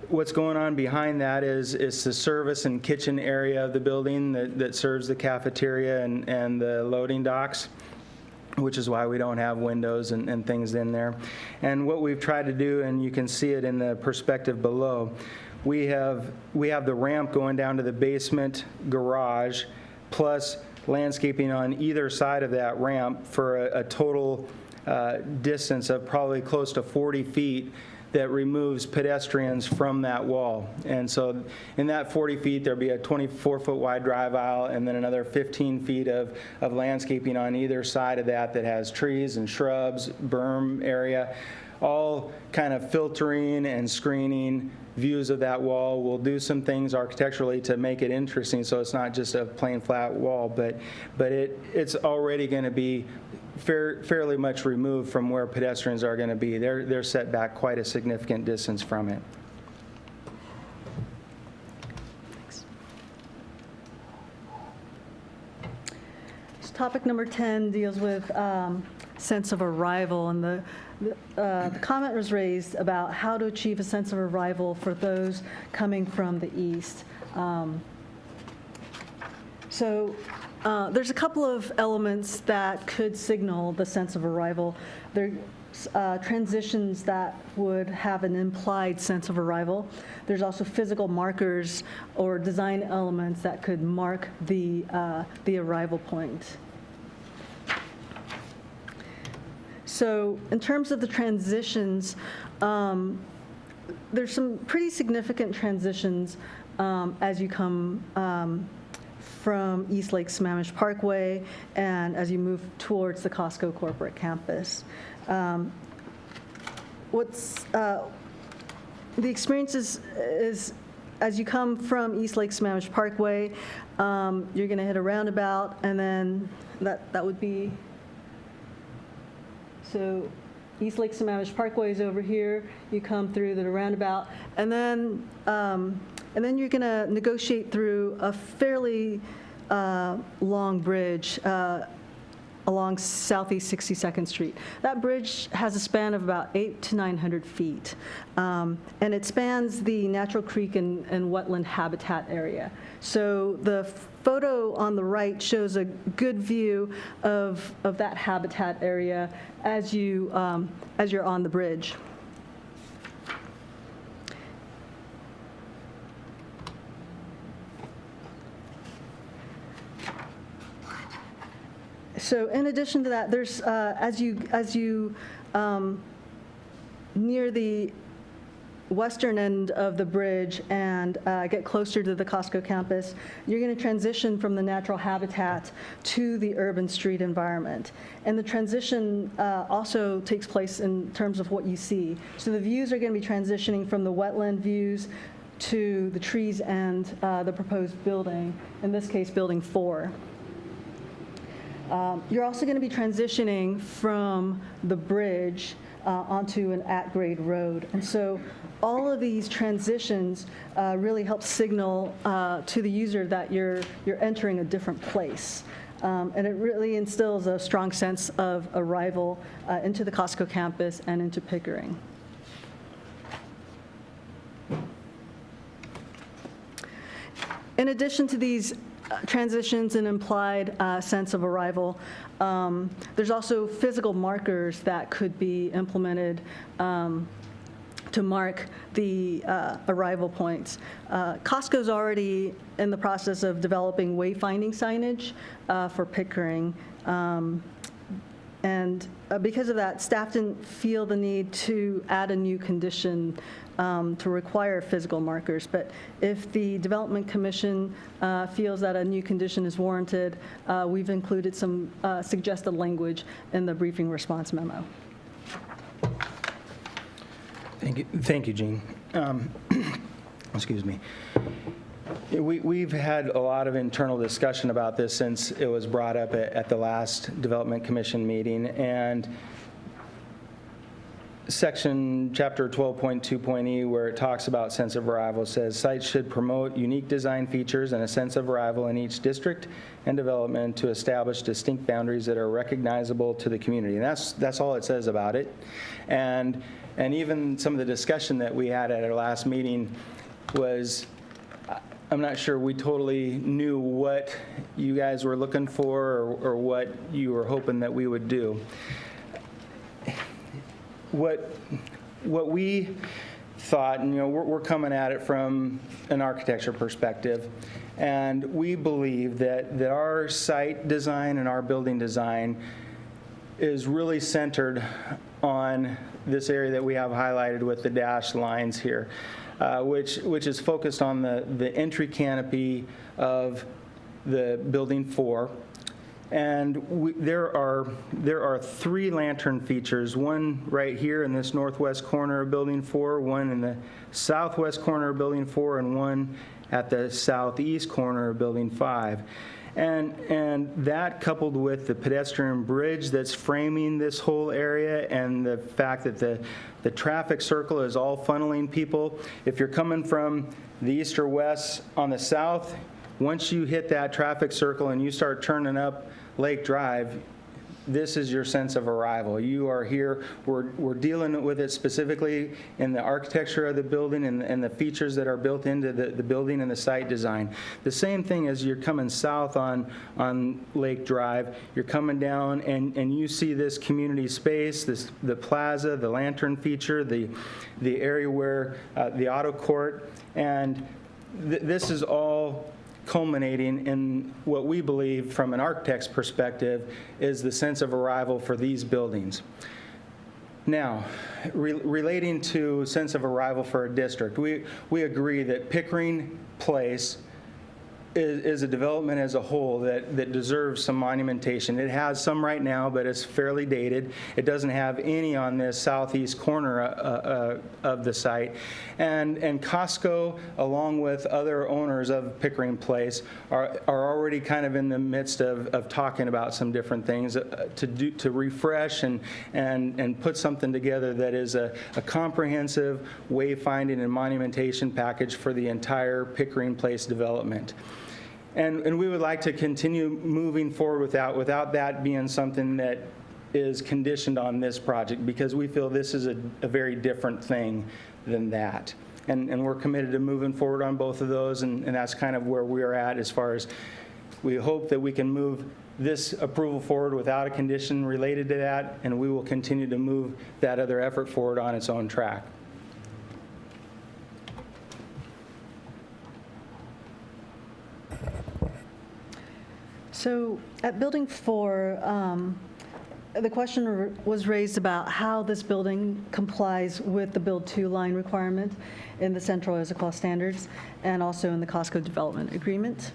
What's going on behind that is the service and kitchen area of the building that serves the cafeteria and the loading docks, which is why we don't have windows and things in there. And what we've tried to do, and you can see it in the perspective below, we have the ramp going down to the basement garage, plus landscaping on either side of that ramp for a total distance of probably close to 40 feet that removes pedestrians from that wall. And so in that 40 feet, there'll be a 24-foot wide drive aisle and then another 15 feet of landscaping on either side of that has trees and shrubs, berm area. all kind of filtering and screening views of that wall. We'll do some things architecturally to make it interesting, so it's not just a plain flat wall, but it's already going to be fairly much removed from where pedestrians are going to be. They're set back quite a significant distance from it. Topic number 10 deals with sense of arrival, and the comment was raised about how to achieve a sense of arrival for those coming from the east. So there's a couple of elements that could signal the sense of arrival. There's transitions that would have an implied sense of arrival. There's also physical markers or design elements that could mark the arrival point. So in terms of the transitions, there's some pretty significant transitions as you come from East Lake Sammamish Parkway and as you move towards the Costco corporate campus. The experience is as you come from East Lake Sammamish Parkway, you're going to hit a roundabout, and then that would be, so East Lake Sammamish Parkway is over here. You come through the roundabout, and then you're going to negotiate through a fairly long bridge along Southeast 62nd Street. That bridge has a span of about 800 to 900 feet, and it spans the natural creek and wetland habitat area. So the photo on the right shows a good view of that habitat area as you're on the bridge. So in addition to that, there's as you near the western end of the bridge and get closer to the Costco campus, you're going to transition from the natural habitat to the urban street environment. And the transition also takes place in terms of what you see. So the views are going to be transitioning from the wetland views to the trees and the proposed building, in this case, Building 4. You're also going to be transitioning from the bridge onto an at-grade road. And so all of these transitions really help signal to the user that you're entering a different place. And it really instills a strong sense of arrival into the Costco campus and into Pickering. In addition to these transitions and implied sense of arrival, there's also physical markers that could be implemented to mark the arrival points. Costco's already in the process of developing wayfinding signage for Pickering. And because of that, staff didn't feel the need to add a new condition to require physical markers. But if the Development Commission feels that a new condition is warranted, we've included some suggested language in the briefing response memo. Thank you, Gene. Excuse me. We've had a lot of internal discussion about this since it was brought up at the last Development Commission meeting, and Section Chapter 12.2.e, where it talks about sense of arrival, says sites should promote unique design features and a sense of arrival in each district and development to establish distinct boundaries that are recognizable to the community. And that's all it says about it. And even some of the discussion that we had at our last meeting was, I'm not sure we totally knew what you guys were looking for or what you were hoping that we would do. What we thought, and we're coming at it from an architecture perspective, and we believe that our site design and our building design is really centered on this area that we have highlighted with the dashed lines here, which is focused on the entry canopy of the Building 4. And there are 3 lantern features, one right here in this northwest corner of Building 4, one in the southwest corner of Building 4, and one at the southeast corner of Building 5. And that, coupled with the pedestrian bridge that's framing this whole area, and the fact that the traffic circle is all funneling people. If you're coming from the east or west on the south, once you hit that traffic circle and you start turning up Lake Drive, this is your sense of arrival. You are here. We're dealing with it specifically in the architecture of the building and the features that are built into the building and the site design. The same thing as you're coming south on Lake Drive. You're coming down and you see this community space, the plaza, the lantern feature, the area where the auto court, and this is all culminating in what we believe, from an architect's perspective, is the sense of arrival for these buildings. Now, relating to sense of arrival for a district, we agree that Pickering Place is a development as a whole that deserves some monumentation. It has some right now, but it's fairly dated. It doesn't have any on this southeast corner of the site. And Costco, along with other owners of Pickering Place, are already kind of in the midst of talking about some different things to refresh and put something together that is a comprehensive wayfinding and monumentation package for the entire Pickering Place development. And we would like to continue moving forward without that being something that is conditioned on this project, because we feel this is a very different thing than that. And we're committed to moving forward on both of those, and that's kind of where we are at, as far as we hope that we can move this approval forward without a condition related to that, and we will continue to move that other effort forward on its own track. So at Building 4, the question was raised about how this building complies with the Build 2 line requirement in the Central Issaquah standards and also in the Costco development agreement.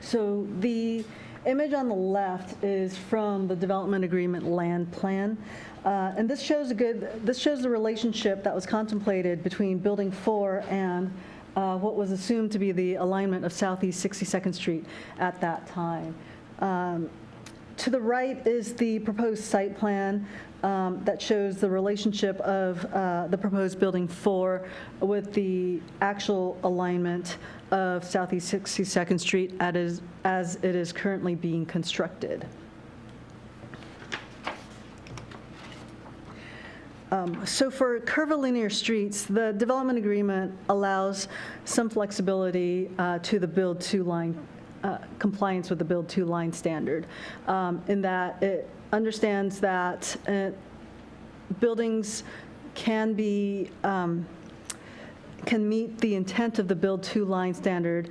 So the image on the left is from the development agreement land plan. And this shows the relationship that was contemplated between Building 4 and what was assumed to be the alignment of Southeast 62nd Street at that time. To the right is the proposed site plan that shows the relationship of the proposed Building 4 with the actual alignment of Southeast 62nd Street as it is currently being constructed. So for curvilinear streets, the development agreement allows some flexibility to the Build 2 line, compliance with the Build 2 line standard, in that it understands that buildings can meet the intent of the Build 2 line standard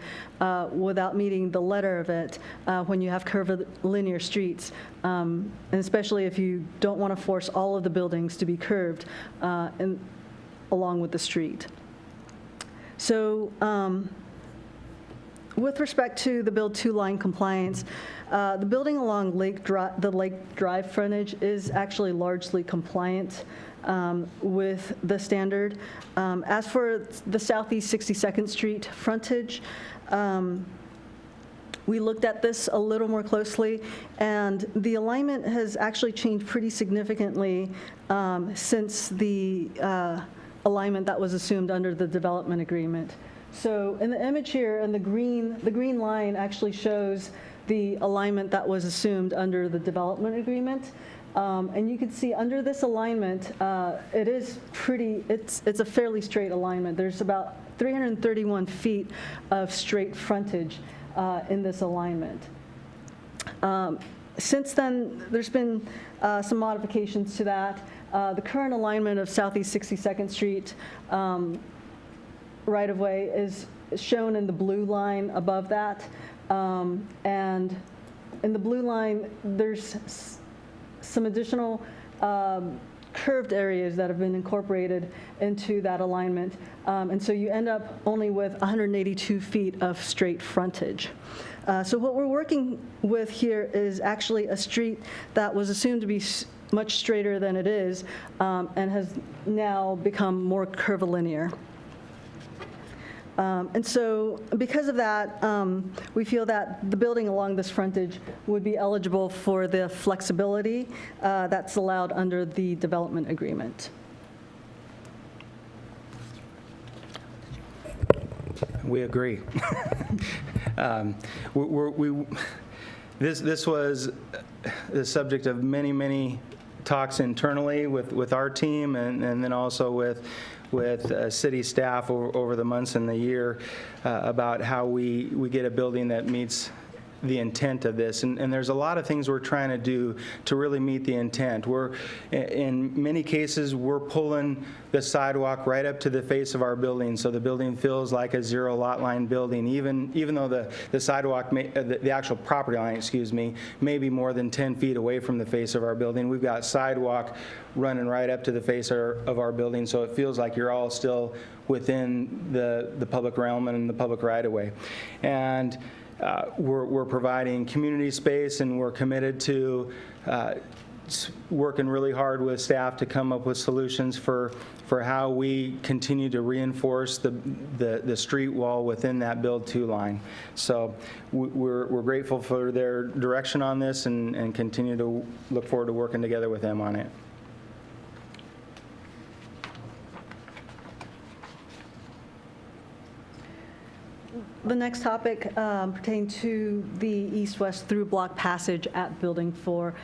without meeting the letter of it when you have curvilinear streets, and especially if you don't want to force all of the buildings to be curved along with the street. So with respect to the Build 2 line compliance, the building along the Lake Drive frontage is actually largely compliant with the standard. As for the Southeast 62nd Street frontage, we looked at this a little more closely, and the alignment has actually changed pretty significantly since the alignment that was assumed under the development agreement. So in the image here, and the green line actually shows the alignment that was assumed under the development agreement. And you can see under this alignment, it's a fairly straight alignment. There's about 331 feet of straight frontage in this alignment. Since then, there's been some modifications to that. The current alignment of Southeast 62nd Street right-of-way is shown in the blue line above that. And in the blue line, there's some additional curved areas that have been incorporated into that alignment. And so you end up only with 182 feet of straight frontage. So what we're working with here is actually a street that was assumed to be much straighter than it is, and has now become more curvilinear. And so because of that, we feel that the building along this frontage would be eligible for the flexibility that's allowed under the development agreement. We agree. This was the subject of many talks internally with our team, and then also with city staff over the months and the year about how we get a building that meets the intent of this. And there's a lot of things we're trying to do to really meet the intent. In many cases, we're pulling the sidewalk right up to the face of our building, so the building feels like a zero lot line building, even though the sidewalk, the actual property line, excuse me, may be more than 10 feet away from the face of our building. We've got sidewalk running right up to the face of our building, so it feels like you're all still within the public realm and the public right-of-way. And we're providing community space, and we're committed to working really hard with staff to come up with solutions for how we continue to reinforce the street wall within that Build 2 line. So we're grateful for their direction on this, and continue to look forward to working together with them on it. The next topic pertained to the east-west through block passage at Building 4,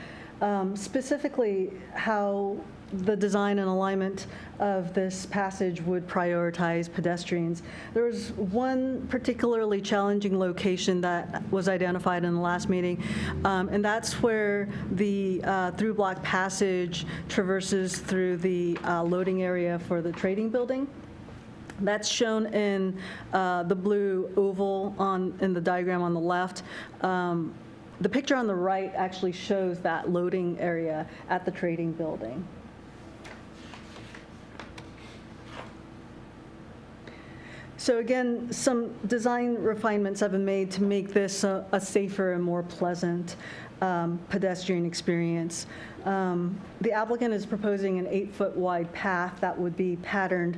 specifically how the design and alignment of this passage would prioritize pedestrians. There was one particularly challenging location that was identified in the last meeting, and that's where the through block passage traverses through the loading area for the trading building. That's shown in the blue oval in the diagram on the left. The picture on the right actually shows that loading area at the trading building. So again, some design refinements have been made to make this a safer and more pleasant pedestrian experience. The applicant is proposing an 8-foot wide path that would be patterned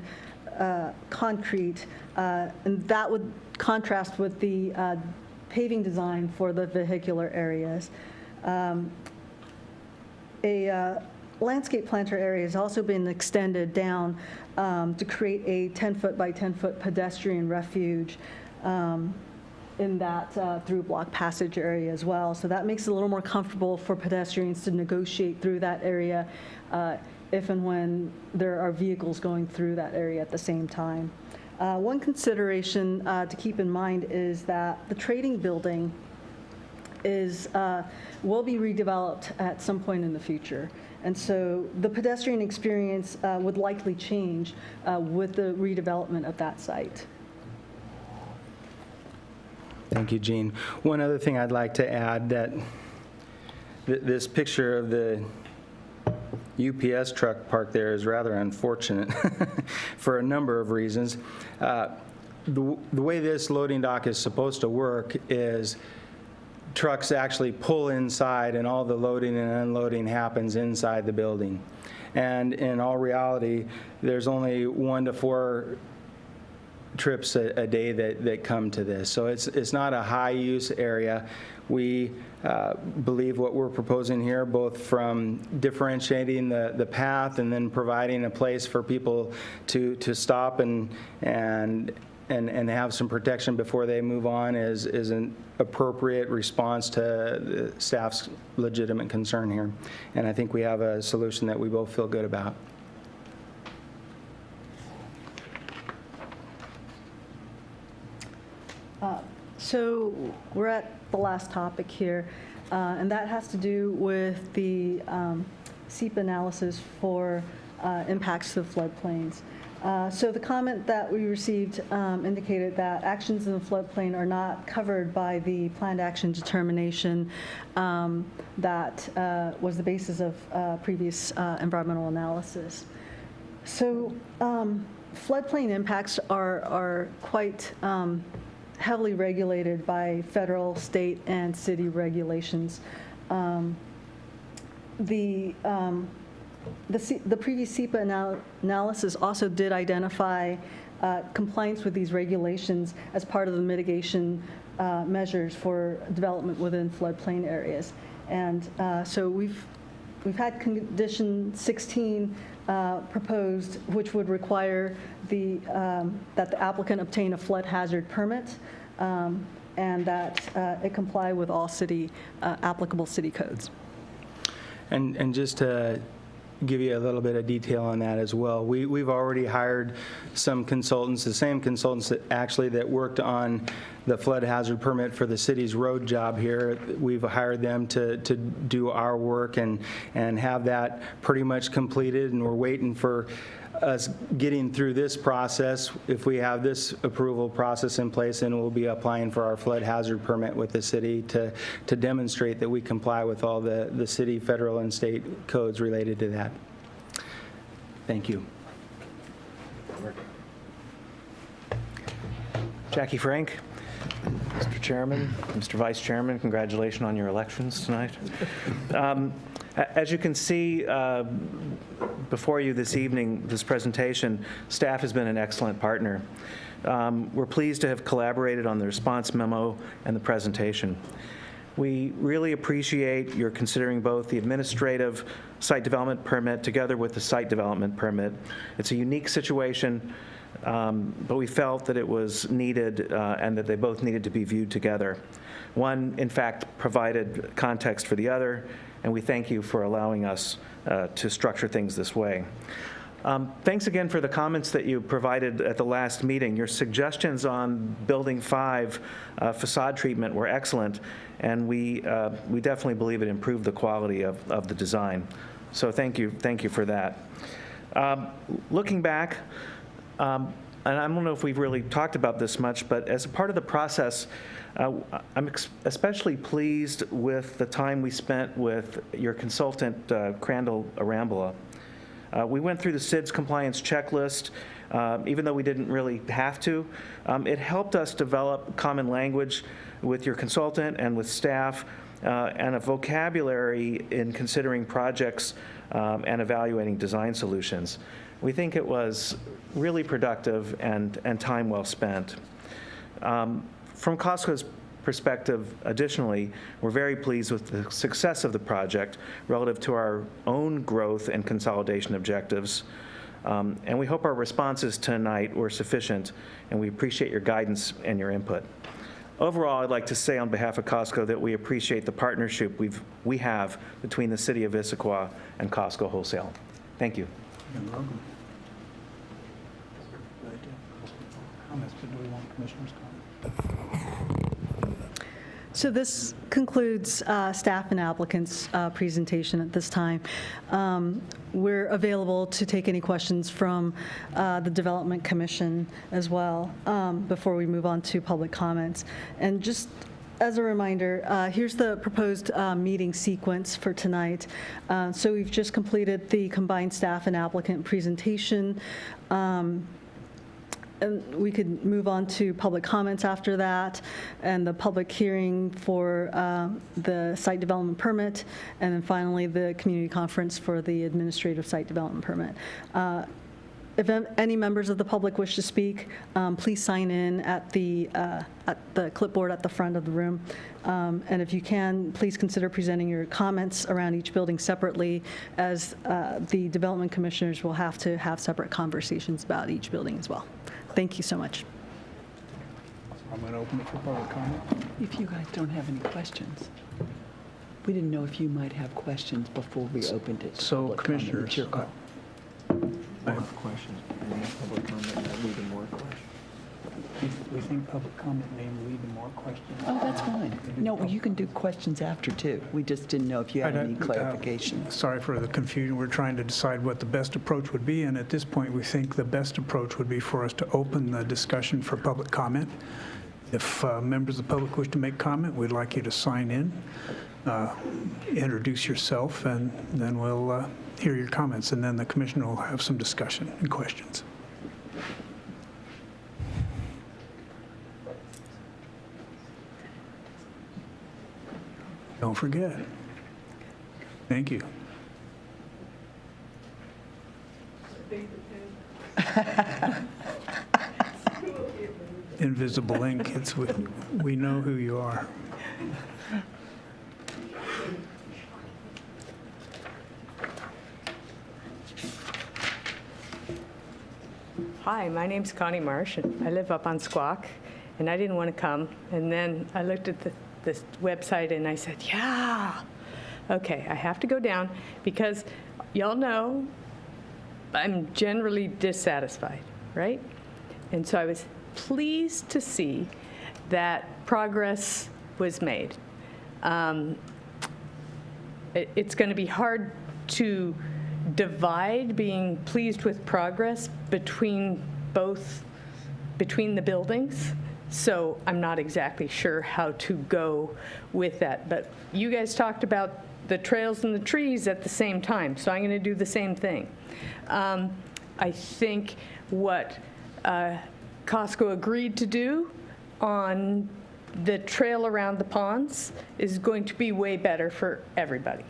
concrete, and that would contrast with the paving design for the vehicular areas. A landscape planter area has also been extended down to create a 10-foot by 10-foot pedestrian refuge in that through block passage area as well. So that makes it a little more comfortable for pedestrians to negotiate through that area if and when there are vehicles going through that area at the same time. One consideration to keep in mind is that the trading building will be redeveloped at some point in the future. And so the pedestrian experience would likely change with the redevelopment of that site. Thank you, Jean. One other thing I'd like to add, that this picture of the UPS truck parked there is rather unfortunate for a number of reasons. The way this loading dock is supposed to work is trucks actually pull inside, and all the loading and unloading happens inside the building. And in all reality, there's only 1 to 4 trips a day that come to this. So it's not a high-use area. We believe what we're proposing here, both from differentiating the path and then providing a place for people to stop and have some protection before they move on, is an appropriate response to the staff's legitimate concern here. And I think we have a solution that we both feel good about. So we're at the last topic here, and that has to do with the SEEP analysis for impacts to the floodplains. So the comment that we received indicated that actions in the floodplain are not covered by the planned action determination that was the basis of previous environmental analysis. So floodplain impacts are quite heavily regulated by federal, state, and city regulations. The previous SEPA analysis also did identify compliance with these regulations as part of the mitigation measures for development within floodplain areas. And so we've had condition 16 proposed, which would require that the applicant obtain a flood hazard permit and that it comply with all applicable city codes. And just to give you a little bit of detail on that as well, we've already hired some consultants, the same consultants that worked on the flood hazard permit for the city's road job here. We've hired them to do our work and have that pretty much completed, and we're waiting for us getting through this process. If we have this approval process in place, then we'll be applying for our flood hazard permit with the city to demonstrate that we comply with all the city, federal, and state codes related to that. Thank you. Jackie Frank. Mr. Chairman, Mr. Vice Chairman, congratulations on your elections tonight. As you can see before you this evening, this presentation, staff has been an excellent partner. We're pleased to have collaborated on the response memo and the presentation. We really appreciate your considering both the administrative site development permit together with the site development permit. It's a unique situation, but we felt that it was needed and that they both needed to be viewed together. One, in fact, provided context for the other, and we thank you for allowing us to structure things this way. Thanks again for the comments that you provided at the last meeting. Your suggestions on Building 5 facade treatment were excellent, and we definitely believe it improved the quality of the design. So thank you for that. Looking back, and I don't know if we've really talked about this much, but as a part of the process, I'm especially pleased with the time we spent with your consultant, Crandall Arambola. We went through the SIDS compliance checklist, even though we didn't really have to. It helped us develop common language with your consultant and with staff, and a vocabulary in considering projects and evaluating design solutions. We think it was really productive and time well spent. From Costco's perspective, additionally, we're very pleased with the success of the project relative to our own growth and consolidation objectives. And we hope our responses tonight were sufficient, and we appreciate your guidance and your input. Overall, I'd like to say on behalf of Costco that we appreciate the partnership we have between the City of Issaquah and Costco Wholesale. Thank you. You're welcome. Comments, but do we want commissioners' comments? So this concludes staff and applicants' presentation at this time. We're available to take any questions from the Development Commission as well before we move on to public comments. And just as a reminder, here's the proposed meeting sequence for tonight. So we've just completed the combined staff and applicant presentation. And we could move on to public comments after that, and the public hearing for the site development permit, and then finally the community conference for the administrative site development permit. If any members of the public wish to speak, please sign in at the clipboard at the front of the room. And if you can, please consider presenting your comments around each building separately, as the development commissioners will have to have separate conversations about each building as well. Thank you so much. I'm going to open it for public comment. If you guys don't have any questions, we didn't know if you might have questions before we opened it to So, public comment. commissioners, It's your call. I have questions. Public comment, leading more questions. We think public comment may lead to more questions. Oh, that's fine. No, you can do questions after, too. We just didn't know if you had any clarifications. Sorry for the confusion. We're trying to decide what the best approach would be, and at this point, we think the best approach would be for us to open the discussion for public comment. If members of the public wish to make comment, we'd like you to sign in, introduce yourself, and then we'll hear your comments, and then the commission will have some discussion and questions. Don't forget. Thank you. Invisible ink, we know who you are. Hi, my name's Connie Marsh, and I live up on Squawk, and I didn't want to come. And then I looked at this website, and I said, yeah, okay, I have to go down, because y'all know I'm generally dissatisfied, right? And so I was pleased to see that progress was made. It's going to be hard to divide being pleased with progress between the buildings, so I'm not exactly sure how to go with that. But you guys talked about the trails and the trees at the same time, so I'm going to do the same thing. I think what Costco agreed to do on the trail around the ponds is going to be way better for everybody.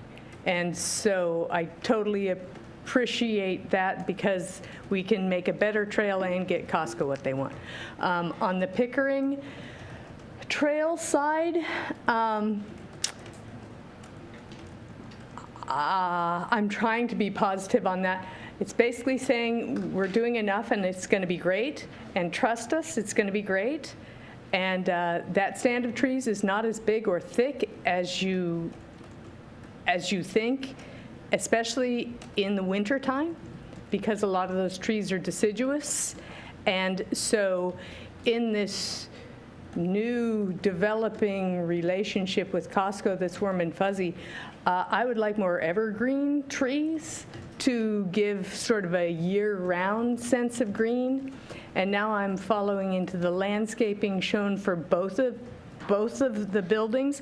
And so I totally appreciate that, because we can make a better trail and get Costco what they want. On the Pickering Trail side, I'm trying to be positive on that. It's basically saying we're doing enough and it's going to be great, and trust us, it's going to be great. And that stand of trees is not as big or thick as you think, especially in the wintertime, because a lot of those trees are deciduous. And so in this new developing relationship with Costco that's warm and fuzzy, I would like more evergreen trees to give sort of a year-round sense of green. And now I'm following into the landscaping shown for both of the buildings.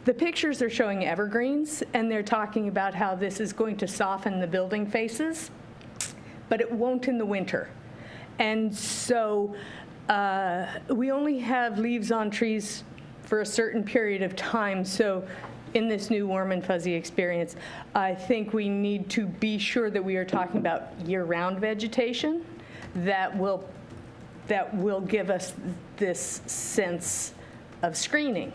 The pictures are showing evergreens, and they're talking about how this is going to soften the building faces, but it won't in the winter. And so we only have leaves on trees for a certain period of time. So in this new warm and fuzzy experience, I think we need to be sure that we are talking about year-round vegetation that will give us this sense of screening.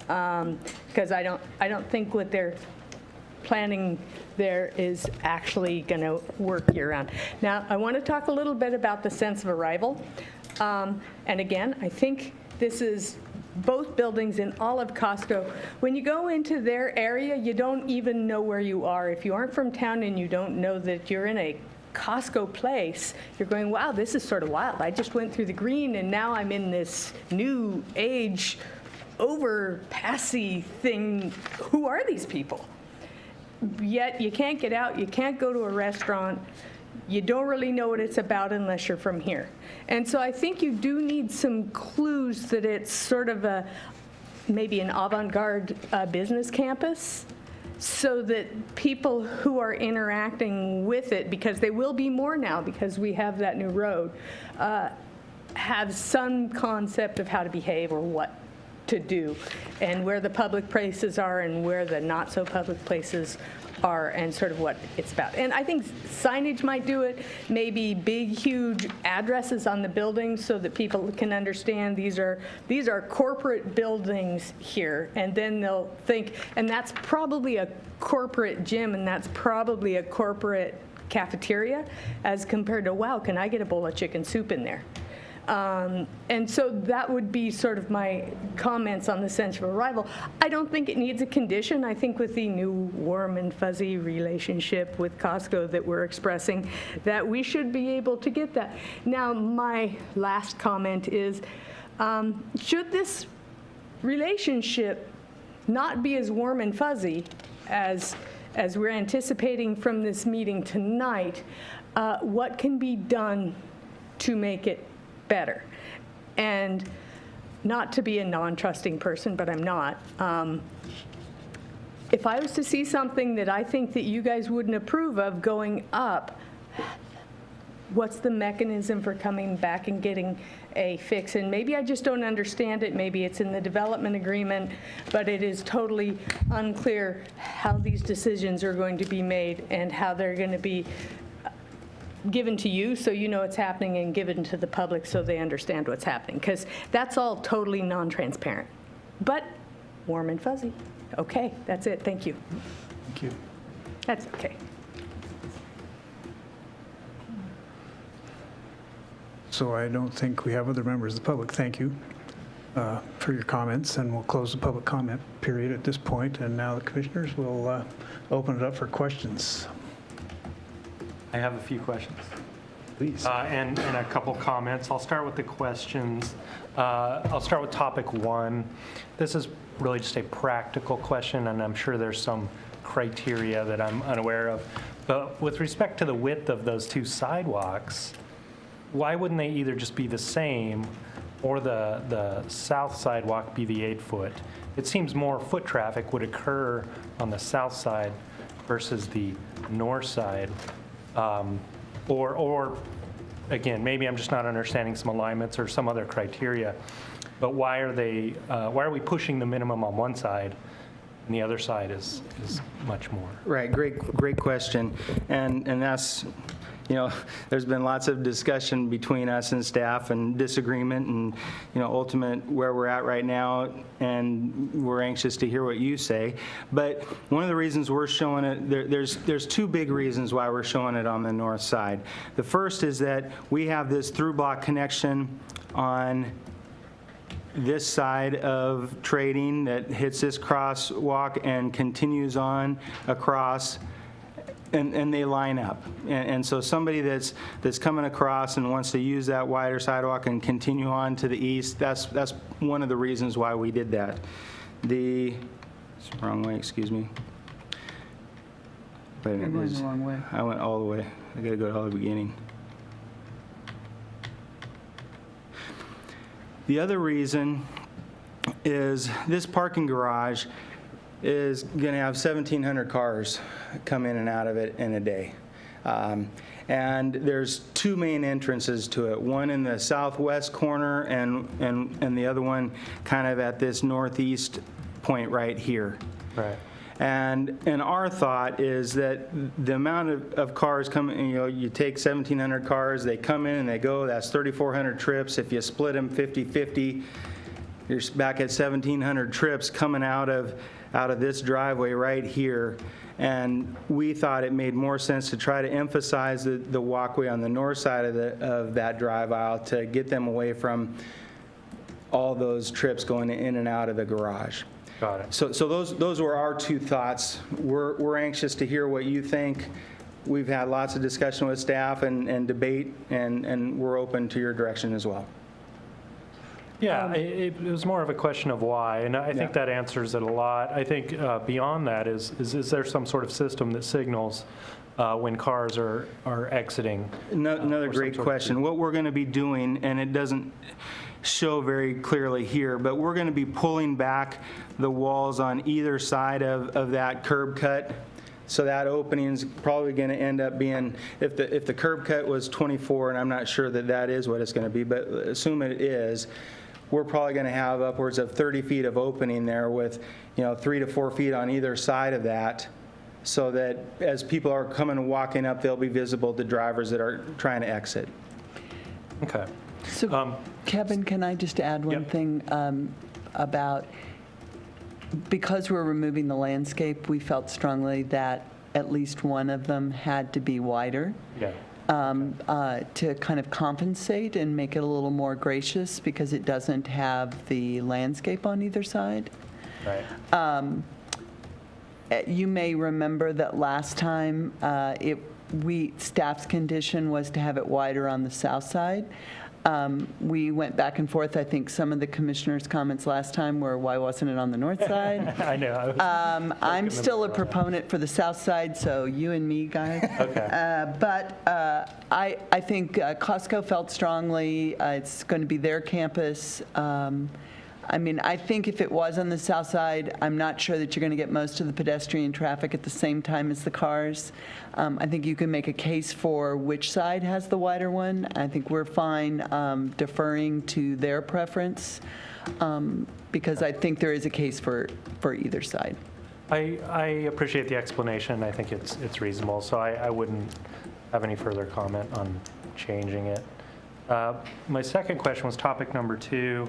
Because I don't think what they're planning there is actually going to work year-round. Now, I want to talk a little bit about the sense of arrival. And again, I think this is both buildings in all of Costco. When you go into their area, you don't even know where you are. If you aren't from town and you don't know that you're in a Costco place, you're going, wow, this is sort of wild. I just went through the green, and now I'm in this new age overpassy thing. Who are these people? Yet you can't get out, you can't go to a restaurant, you don't really know what it's about unless you're from here. And so I think you do need some clues that it's sort of maybe an avant-garde business campus, so that people who are interacting with it, because they will be more now because we have that new road, have some concept of how to behave or what to do, and where the public places are and where the not so public places are, and sort of what it's about. And I think signage might do it, maybe big, huge addresses on the buildings so that people can understand these are corporate buildings here, and then they'll think, and that's probably a corporate gym, and that's probably a corporate cafeteria, as compared to, wow, can I get a bowl of chicken soup in there? And so that would be sort of my comments on the sense of arrival. I don't think it needs a condition. I think with the new warm and fuzzy relationship with Costco that we're expressing, that we should be able to get that. Now, my last comment is, should this relationship not be as warm and fuzzy as we're anticipating from this meeting tonight, what can be done to make it better? And not to be a non-trusting person, but I'm not. If I was to see something that I think that you guys wouldn't approve of going up, what's the mechanism for coming back and getting a fix? And maybe I just don't understand it, maybe it's in the development agreement, but it is totally unclear how these decisions are going to be made and how they're going to be given to you so you know it's happening, and given to the public so they understand what's happening, because that's all totally non-transparent. But warm and fuzzy. Okay, that's it. Thank you. Thank you. That's okay. So I don't think we have other members of the public. Thank you for your comments, and we'll close the public comment period at this point. And now the commissioners will open it up for questions. I have a few questions. Please. And a couple comments. I'll start with the questions. I'll start with topic 1. This is really just a practical question, and I'm sure there's some criteria that I'm unaware of. But with respect to the width of those 2 sidewalks, why wouldn't they either just be the same or the south sidewalk be the 8-foot? It seems more foot traffic would occur on the south side versus the north side. Or again, maybe I'm just not understanding some alignments or some other criteria, but why are we pushing the minimum on one side and the other side is much more? Right, great question. And that's, there's been lots of discussion between us and staff and disagreement and, ultimate where we're at right now, and we're anxious to hear what you say. But one of the reasons we're showing it, there's 2 big reasons why we're showing it on the north side. The first is that we have this through block connection on this side of Trading that hits this crosswalk and continues on across, and they line up. And so somebody that's coming across and wants to use that wider sidewalk and continue on to the east, that's one of the reasons why we did that. Wrong way, excuse me. Wait a minute. You're going the wrong way. I went all the way. I got to go to all the beginning. The other reason is this parking garage is going to have 1,700 cars come in and out of it in a day. And there's 2 main entrances to it, one in the southwest corner and the other one kind of at this northeast point right here. Right. And our thought is that the amount of cars coming, you take 1,700 cars, they come in and they go, that's 3,400 trips. If you split them 50-50, you're back at 1,700 trips coming out of this driveway right here. And we thought it made more sense to try to emphasize the walkway on the north side of that drive aisle to get them away from all those trips going in and out of the garage. Got it. So those were our 2 thoughts. We're anxious to hear what you think. We've had lots of discussion with staff and debate, and we're open to your direction as well. Yeah, it was more of a question of why, and I think that answers it a lot. I think beyond that is there some sort of system that signals when cars are exiting? Another great question. What we're going to be doing, and it doesn't show very clearly here, but we're going to be pulling back the walls on either side of that curb cut. So that opening is probably going to end up being, if the curb cut was 24, and I'm not sure that is what it's going to be, but assume it is, we're probably going to have upwards of 30 feet of opening there with 3 to 4 feet on either side of that, so that as people are coming and walking up, they'll be visible to drivers that are trying to exit. Okay. So, Kevin, can I just add one thing about, because we're removing the landscape, we felt strongly that at least one of them had to be wider. Yeah. To kind of compensate and make it a little more gracious, because it doesn't have the landscape on either side. Right. You may remember that last time, staff's condition was to have it wider on the south side. We went back and forth. I think some of the commissioners' comments last time were, why wasn't it on the north side? I know. I'm still a proponent for the south side, so you and me, guys. Okay. But I think Costco felt strongly it's going to be their campus. I mean, I think if it was on the south side, I'm not sure that you're going to get most of the pedestrian traffic at the same time as the cars. I think you can make a case for which side has the wider one. I think we're fine deferring to their preference, because I think there is a case for either side. I appreciate the explanation. I think it's reasonable, so I wouldn't have any further comment on changing it. My second question was topic number 2.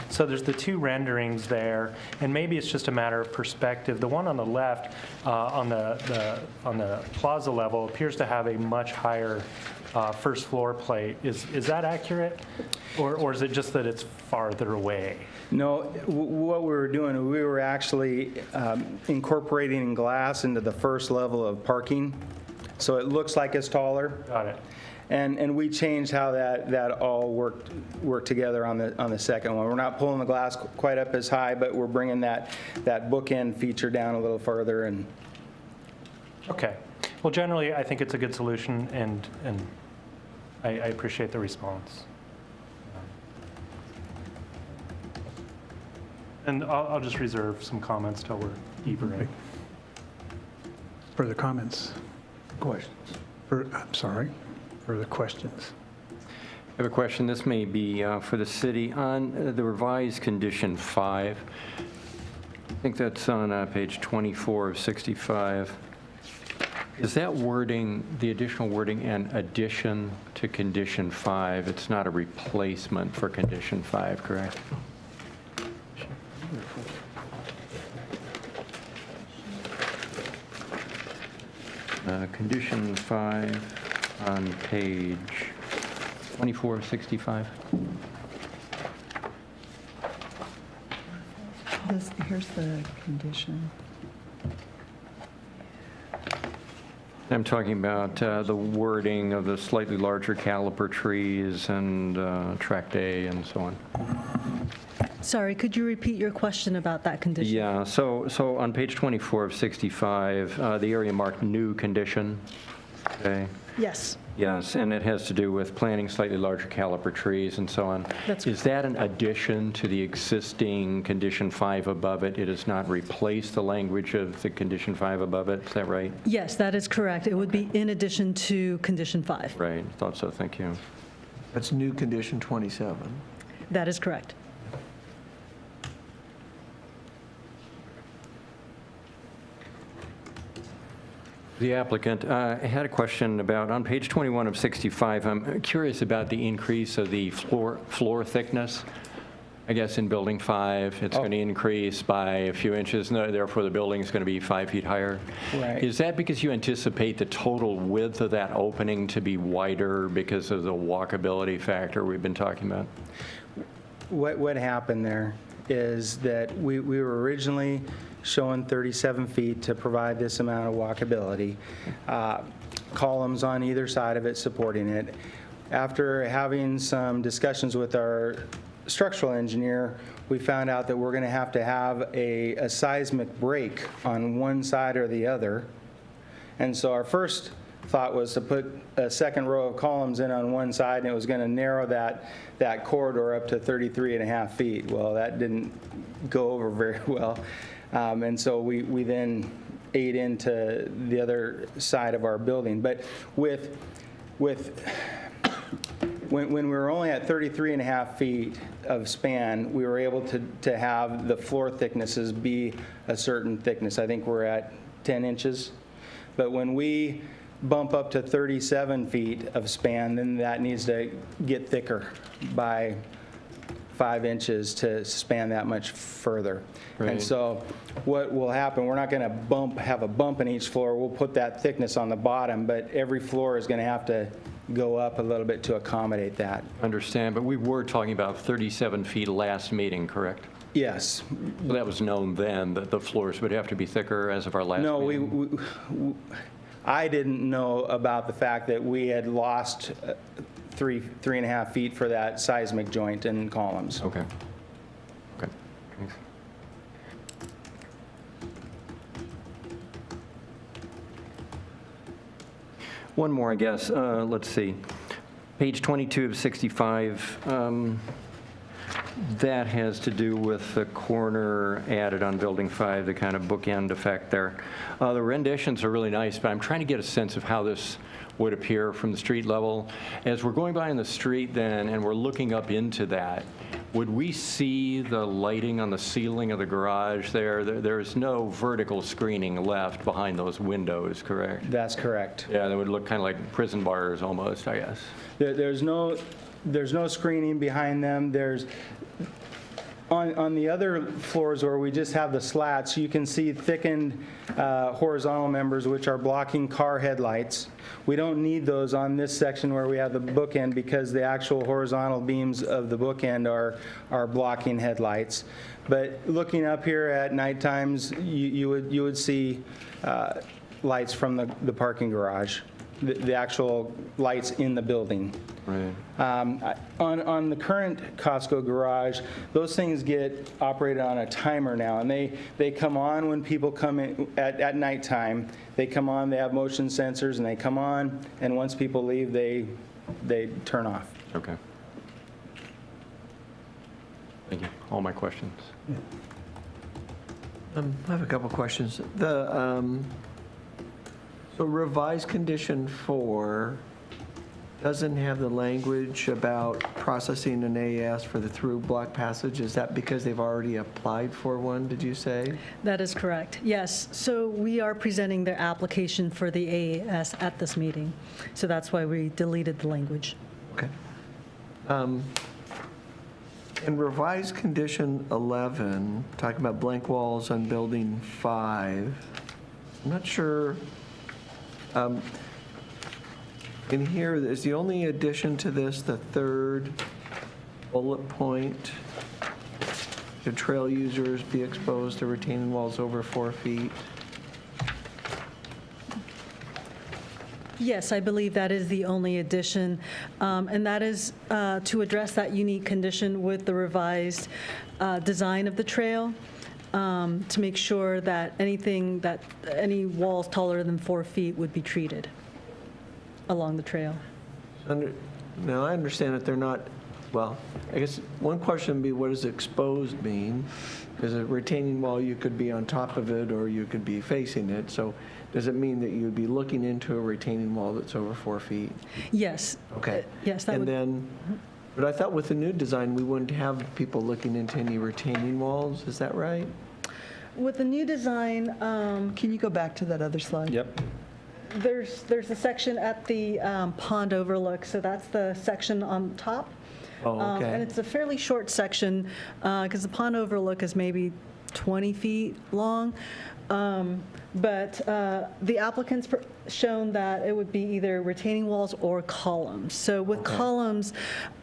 So there's the 2 renderings there, and maybe it's just a matter of perspective. The one on the left, on the plaza level, appears to have a much higher first floor plate. Is that accurate, or is it just that it's farther away? No, what we were doing, we were actually incorporating glass into the first level of parking, so it looks like it's taller. Got it. And we changed how that all worked together on the second one. We're not pulling the glass quite up as high, but we're bringing that bookend feature down a little further. And Okay. Well, generally, I think it's a good solution, and I appreciate the response. And I'll just reserve some comments till we're deeper in. Further comments? Questions? I'm sorry, further questions? I have a question. This may be for the city. On the revised condition 5, I think that's on page 24 of 65. Is that wording, the additional wording, an addition to condition 5? It's not a replacement for condition 5, correct? Condition 5 on page 24 of 65. Here's the condition. I'm talking about the wording of the slightly larger caliper trees and tract A and so on. Sorry, could you repeat your question about that condition? Yeah, so on page 24 of 65, the area marked new condition, okay? Yes. Yes, and it has to do with planting slightly larger caliper trees and so on. That's Is that an addition to the existing condition 5 above it? It does not replace the language of the condition 5 above it, is that right? Yes, that is correct. It would be in addition to condition 5. Right, thought so, thank you. That's new condition 27. That is correct. The applicant, I had a question about, on page 21 of 65, I'm curious about the increase of the floor thickness. I guess in building 5, it's going to increase by a few inches, and therefore the building is going to be 5 feet higher. Right. Is that because you anticipate the total width of that opening to be wider because of the walkability factor we've been talking about? what happened there is that we were originally showing 37 feet to provide this amount of walkability, columns on either side of it supporting it. After having some discussions with our structural engineer, we found out that we're going to have a seismic break on one side or the other. And so our first thought was to put a second row of columns in on one side, and it was going to narrow that corridor up to 33.5 feet. Well, that didn't go over very well. And so we then ate into the other side of our building. But when we were only at 33.5 feet of span, we were able to have the floor thicknesses be a certain thickness. I think we're at 10 inches. But when we bump up to 37 feet of span, then that needs to get thicker by 5 inches to span that much further. Right. And so what will happen, we're not going to have a bump in each floor. We'll put that thickness on the bottom, but every floor is going to have to go up a little bit to accommodate that. Understand, but we were talking about 37 feet last meeting, correct? Yes. So that was known then, that the floors would have to be thicker as of our last meeting? No, I didn't know about the fact that we had lost 3.5 feet for that seismic joint and columns. Okay. Okay, thanks. One more, I guess. Let's see. Page 22 of 65. that has to do with the corner added on Building 5, the kind of bookend effect there. The renditions are really nice, but I'm trying to get a sense of how this would appear from the street level. As we're going by in the street then, and we're looking up into that, would we see the lighting on the ceiling of the garage there? There's no vertical screening left behind those windows, correct? That's correct. Yeah, that would look kind of like prison bars almost, I guess. There's no screening behind them. There's, on the other floors where we just have the slats, you can see thickened horizontal members which are blocking car headlights. We don't need those on this section where we have the bookend because the actual horizontal beams of the bookend are blocking headlights. But looking up here at night times, you would see lights from the parking garage, the actual lights in the building. Right. On the current Costco garage, those things get operated on a timer now, and they come on when people come in at nighttime. They come on, they have motion sensors, and they come on, and once people leave, they turn off. Okay. Thank you. All my questions. I have a couple questions. So revised condition 4 doesn't have the language about processing an AS for the through block passage. Is that because they've already applied for one, did you say? That is correct, yes. So we are presenting their application for the AAS at this meeting. So that's why we deleted the language. Okay. In revised condition 11, talking about blank walls on building 5, I'm not sure. In here, is the only addition to this the third bullet point? Should trail users be exposed to retaining walls over 4 feet? Yes, I believe that is the only addition, and that is to address that unique condition with the revised design of the trail, to make sure that any walls taller than 4 feet would be treated along the trail. Now, I understand that they're not, well, I guess one question would be, what does exposed mean? Because a retaining wall, you could be on top of it or you could be facing it. So does it mean that you'd be looking into a retaining wall that's over 4 feet? Yes. Okay. Yes, that would. And then, but I thought with the new design, we wouldn't have people looking into any retaining walls. Is that right? With the new design, Can you go back to that other slide? Yep. there's a section at the pond overlook, so that's the section on top. Oh, okay. And it's a fairly short section, because the pond overlook is maybe 20 feet long. But the applicant's shown that it would be either retaining walls or columns. So with columns,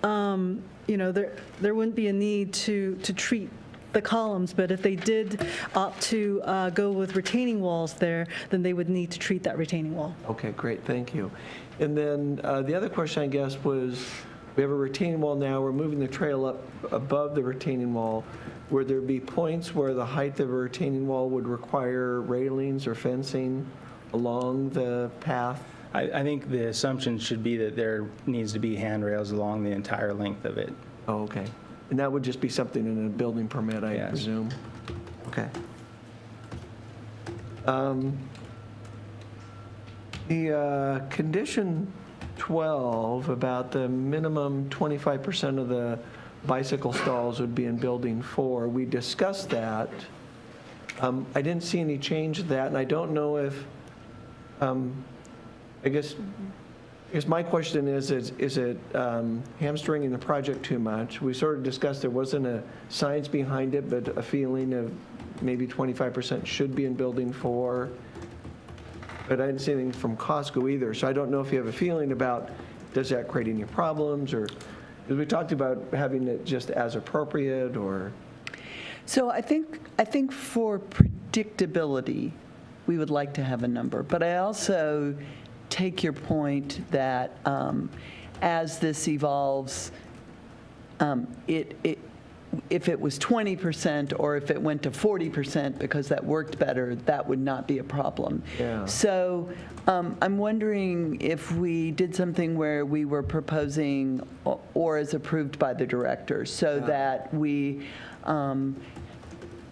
there wouldn't be a need to treat the columns, but if they did opt to go with retaining walls there, then they would need to treat that retaining wall. Okay, great, thank you. And then the other question, I guess, was we have a retaining wall now, we're moving the trail up above the retaining wall. Would there be points where the height of a retaining wall would require railings or fencing along the path? I think the assumption should be that there needs to be handrails along the entire length of it. Oh, okay. And that would just be something in a building permit, I Yes. presume? Okay. The condition 12 about the minimum 25% of the bicycle stalls would be in building 4, we discussed that. I didn't see any change to that, and I don't know if, I guess my question is it hamstringing the project too much? We sort of discussed there wasn't a science behind it, but a feeling of maybe 25% should be in building 4. But I didn't see anything from Costco either, so I don't know if you have a feeling about, does that create any problems, or, because we talked about having it just as appropriate, or? So I think for predictability, we would like to have a number. But I also take your point that as this evolves, if it was 20% or if it went to 40% because that worked better, that would not be a problem. Yeah. So I'm wondering if we did something where we were proposing or as approved by the director, so that we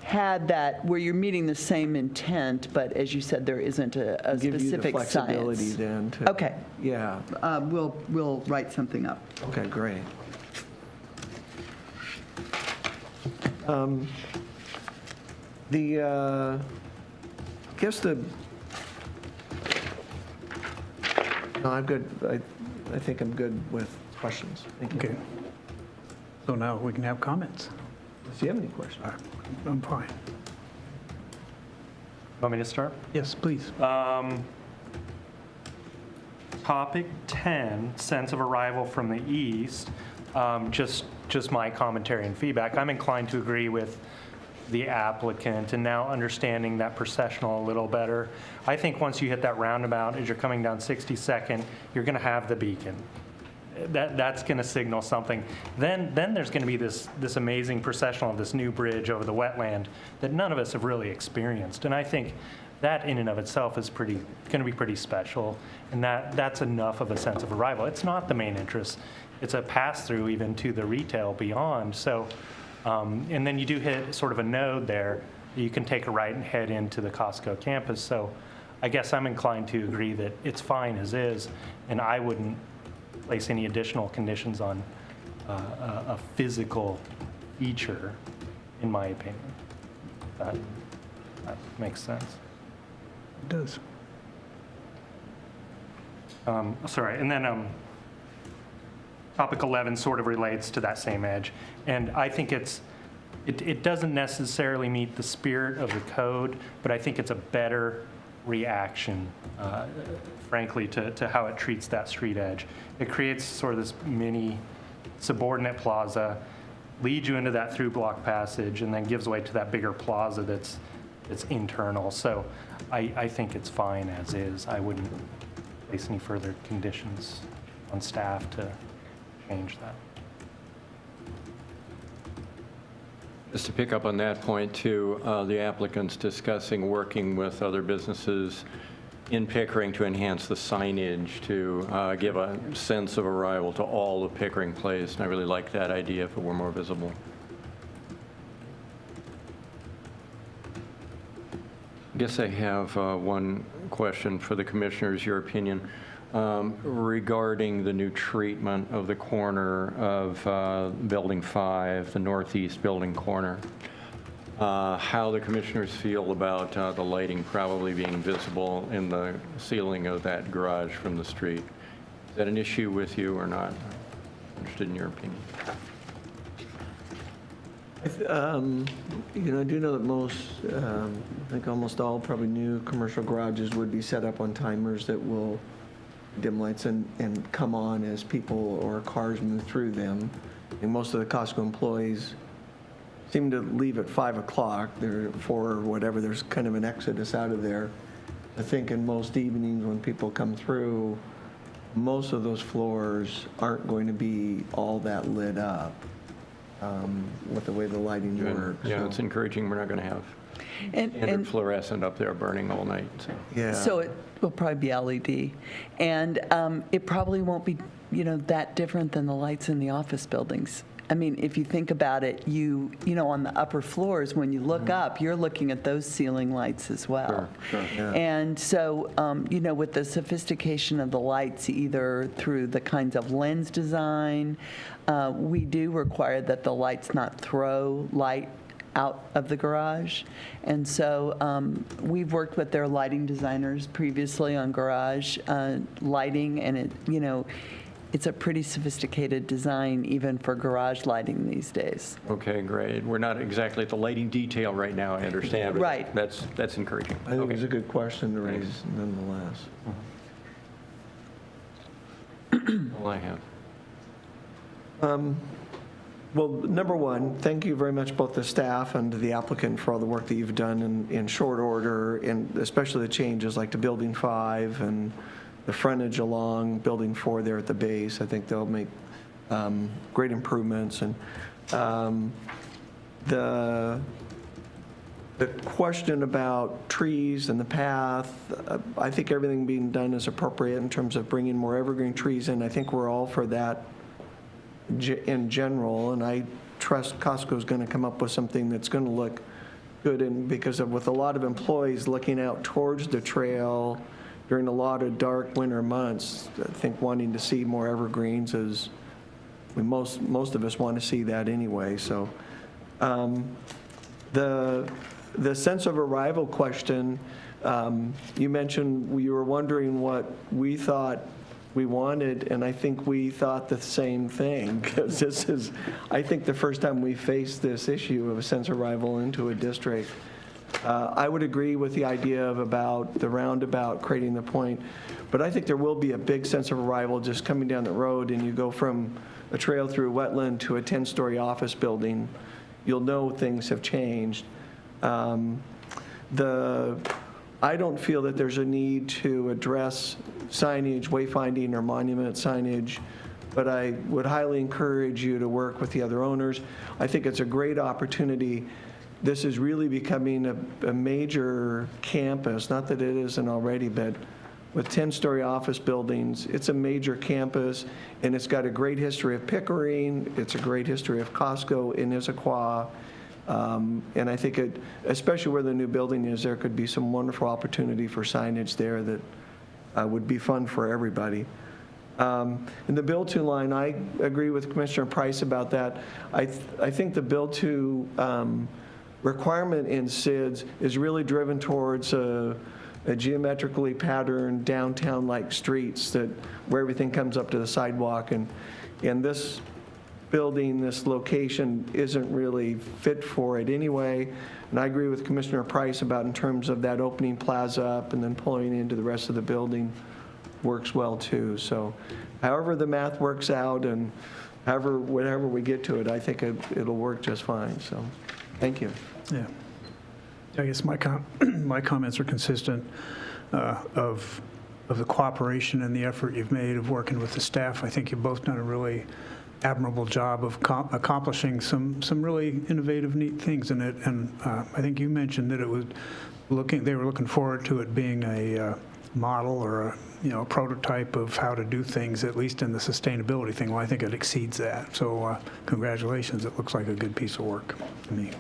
had that, where you're meeting the same intent, but as you said, there isn't a Give you the specific flexibility science. then to. Okay. Yeah, We'll write something up. okay, great. I guess no, I'm good. I think I'm good with questions. Thank you. Okay. So now we can have comments. Do you have any questions? I'm fine. Want me to start? Yes, please. Topic 10, sense of arrival from the east, just my commentary and feedback. I'm inclined to agree with the applicant, and now understanding that processional a little better. I think once you hit that roundabout, as you're coming down 62nd, you're going to have the beacon. That's going to signal something. Then there's going to be this amazing processional of this new bridge over the wetland that none of us have really experienced. And I think that in and of itself is going to be pretty special, and that's enough of a sense of arrival. It's not the main interest. It's a pass-through even to the retail beyond. So, and then you do hit sort of a node there. You can take a right and head into the Costco campus. So I guess I'm inclined to agree that it's fine as is, and I wouldn't place any additional conditions on a physical feature, in my opinion. That makes sense. It does. Sorry, and then topic 11 sort of relates to that same edge. And I think it doesn't necessarily meet the spirit of the code, but I think it's a better reaction, frankly, to how it treats that street edge. It creates sort of this mini subordinate plaza, leads you into that through block passage, and then gives way to that bigger plaza that's internal. So I think it's fine as is. I wouldn't place any further conditions on staff to change that. Just to pick up on that point too, the applicant's discussing working with other businesses in Pickering to enhance the signage to give a sense of arrival to all of Pickering Place, and I really like that idea if it were more visible. I guess I have one question for the commissioners, your opinion, regarding the new treatment of the corner of Building 5, the northeast building corner. How the commissioners feel about the lighting probably being visible in the ceiling of that garage from the street. Is that an issue with you or not? I'm interested in your opinion. I do know that most, I think almost all probably new commercial garages would be set up on timers that will dim lights and come on as people or cars move through them. And most of the Costco employees seem to leave at 5 o'clock. There, for whatever, there's kind of an exodus out of there. I think in most evenings when people come through, most of those floors aren't going to be all that lit up with the way the lighting works. Yeah, So- it's encouraging. We're not going to have standard And fluorescent up there burning all night. So. Yeah. so it will probably be LED. And it probably won't be, that different than the lights in the office buildings. I mean, if you think about it, you know, on the upper floors, when you look up, you're looking at those ceiling lights as well. Sure. Yeah. And so, with the sophistication of the lights, either through the kinds of lens design, we do require that the lights not throw light out of the garage. And so we've worked with their lighting designers previously on garage lighting, and it's a pretty sophisticated design even for garage lighting these days. Okay, great. We're not exactly at the lighting detail right now, I understand. But Right. That's encouraging. I think Okay. it's a good question to raise nonetheless. All I have. Well, number one, thank you very much, both the staff and the applicant, for all the work that you've done in short order, and especially the changes like to Building 5 and the frontage along Building 4 there at the base. I think they'll make great improvements. And The question about trees and the path, I think everything being done is appropriate in terms of bringing more evergreen trees in. I think we're all for that in general, and I trust Costco's going to come up with something that's going to look good, and because with a lot of employees looking out towards the trail during a lot of dark winter months, I think wanting to see more evergreens is, most of us want to see that anyway. So the sense of arrival question, you mentioned you were wondering what we thought we wanted, and I think we thought the same thing, because this is, I think, the first time we faced this issue of a sense of arrival into a district. I would agree with the idea of about the roundabout creating the point, but I think there will be a big sense of arrival just coming down the road, and you go from a trail through a wetland to a 10-story office building. You'll know things have changed. I don't feel that there's a need to address signage, wayfinding, or monument signage, but I would highly encourage you to work with the other owners. I think it's a great opportunity. This is really becoming a major campus, not that it isn't already, but with 10-story office buildings, it's a major campus, and it's got a great history of Pickering. It's a great history of Costco in Issaquah. And I think, especially where the new building is, there could be some wonderful opportunity for signage there that would be fun for everybody. In the build-to line, I agree with Commissioner Price about that. I think the build-to requirement in SIDS is really driven towards a geometrically patterned downtown-like streets where everything comes up to the sidewalk. And this building, this location isn't really fit for it anyway. And I agree with Commissioner Price about in terms of that opening plaza up and then pulling into the rest of the building works well too. So however the math works out and whatever we get to it, I think it'll work just fine. So thank you. Yeah. I guess my comments are consistent of the cooperation and the effort you've made of working with the staff. I think you've both done a really admirable job of accomplishing some really innovative, neat things in it. And I think you mentioned that they were looking forward to it being a model or a prototype of how to do things, at least in the sustainability thing. Well, I think it exceeds that. So congratulations. It looks like a good piece of work to me.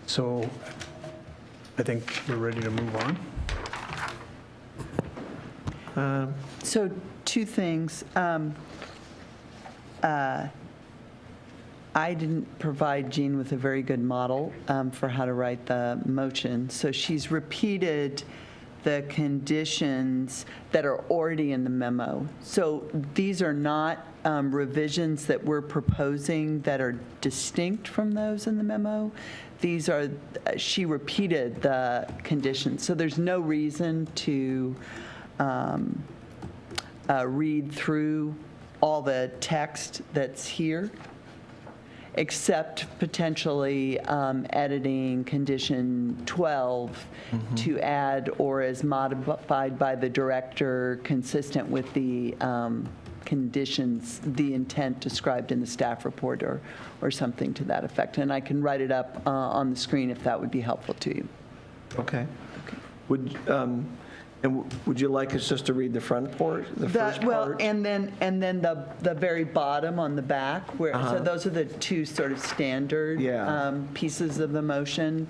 So I think we're ready to move on. So two things. I didn't provide Jean with a very good model for how to write the motion. So she's repeated the conditions that are already in the memo. So these are not revisions that we're proposing that are distinct from those in the memo. These are, she repeated the conditions. So there's no reason to read through all the text that's here, except potentially editing condition 12 to add or as modified by the director consistent with the conditions, the intent described in the staff report or something to that effect. And I can write it up on the screen if that would be helpful to you. Okay. Would you like us just to read the front part, the first part? Well, and then the very bottom on the back, where so those are the two sort of standard pieces of the motion.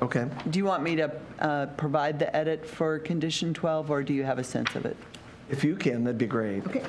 Okay. Do you want me to provide the edit for condition 12, or do you have a sense of it? If you can, that'd be great. Okay.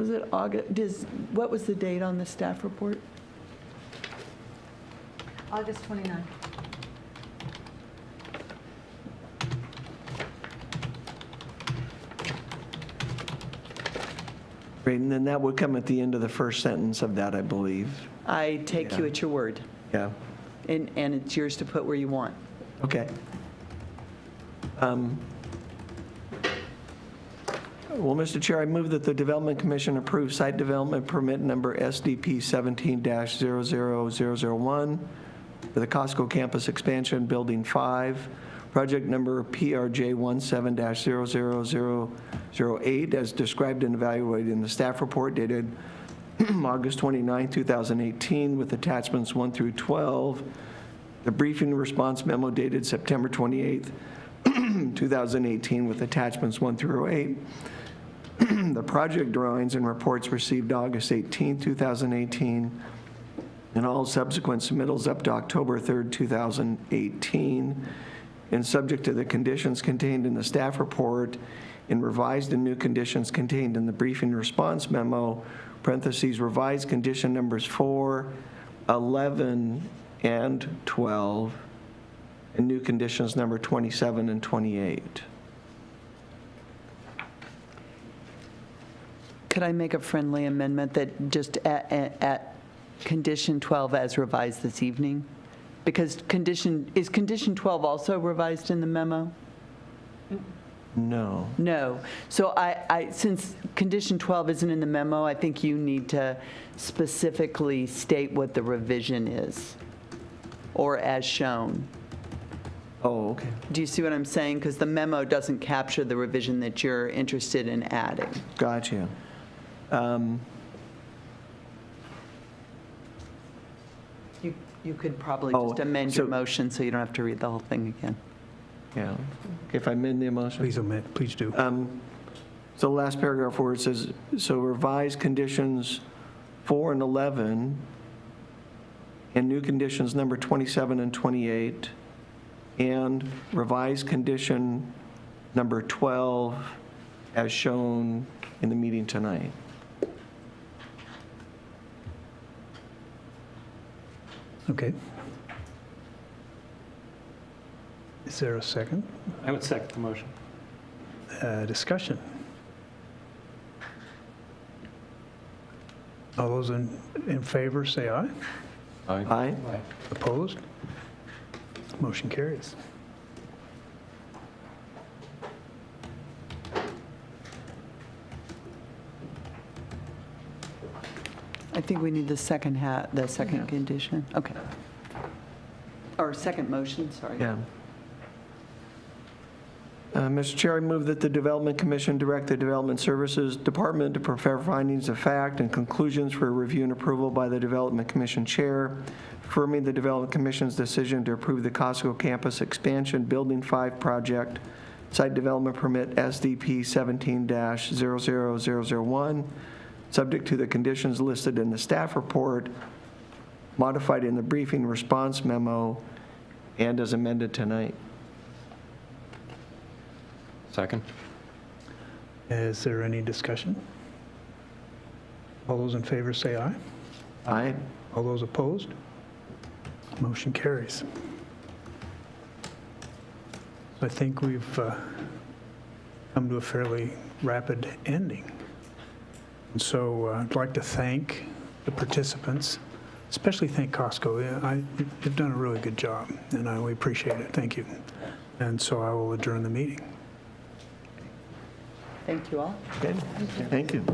Was it August, what was the date on the staff report? August 29th. Great, and then that would come at the end of the first sentence of that, I believe. I take you at your word, Yeah, and it's yours to put where you want. okay. Well, Mr. Chair, I move that the Development Commission approve site development permit number SDP 17-00001 for the Costco campus expansion, Building 5, project number PRJ 17-00008, as described and evaluated in the staff report dated August 29, 2018, with attachments 1 through 12, the briefing response memo dated September 28, 2018, with attachments 1 through 8, the project drawings and reports received August 18, 2018, and all subsequent submittals up to October 3, 2018, and subject to the conditions contained in the staff report and revised and new conditions contained in the briefing response memo, parentheses, revised condition numbers 4, 11, and 12, and new conditions number 27 and 28. Could I make a friendly amendment that just at condition 12 as revised this evening? Because is condition 12 also revised in the memo? No. No. So since condition 12 isn't in the memo, I think you need to specifically state what the revision is, or as shown. Oh, okay. Do you see what I'm saying? Because the memo doesn't capture the revision that you're interested in adding. Gotcha. You could probably Oh, just amend your so- motion so you don't have to read the whole thing again. Yeah. If I amend the motion. Please do. So the last paragraph where it says, so revised conditions 4 and 11, and new conditions number 27 and 28, and revised condition number 12 as shown in the meeting tonight. Okay. Is there a second? I would second the motion. Discussion. All those in favor, say aye. Aye? Opposed? Motion carries. I think we need the second condition. Okay. Or second motion, sorry. Yeah. Mr. Chair, I move that the Development Commission direct the Development Services Department to prepare findings of fact and conclusions for review and approval by the Development Commission Chair, affirming the Development Commission's decision to approve the Costco campus expansion Building 5 project, site development permit SDP 17-00001, subject to the conditions listed in the staff report, modified in the briefing response memo, and as amended tonight. Second? Is there any discussion? All those in favor, say aye. Aye? All those opposed? Motion carries. I think we've come to a fairly rapid ending. And so I'd like to thank the participants, especially thank Costco. You've done a really good job, and we appreciate it. Thank you. And so I will adjourn the meeting. Thank you all. Okay. Thank you.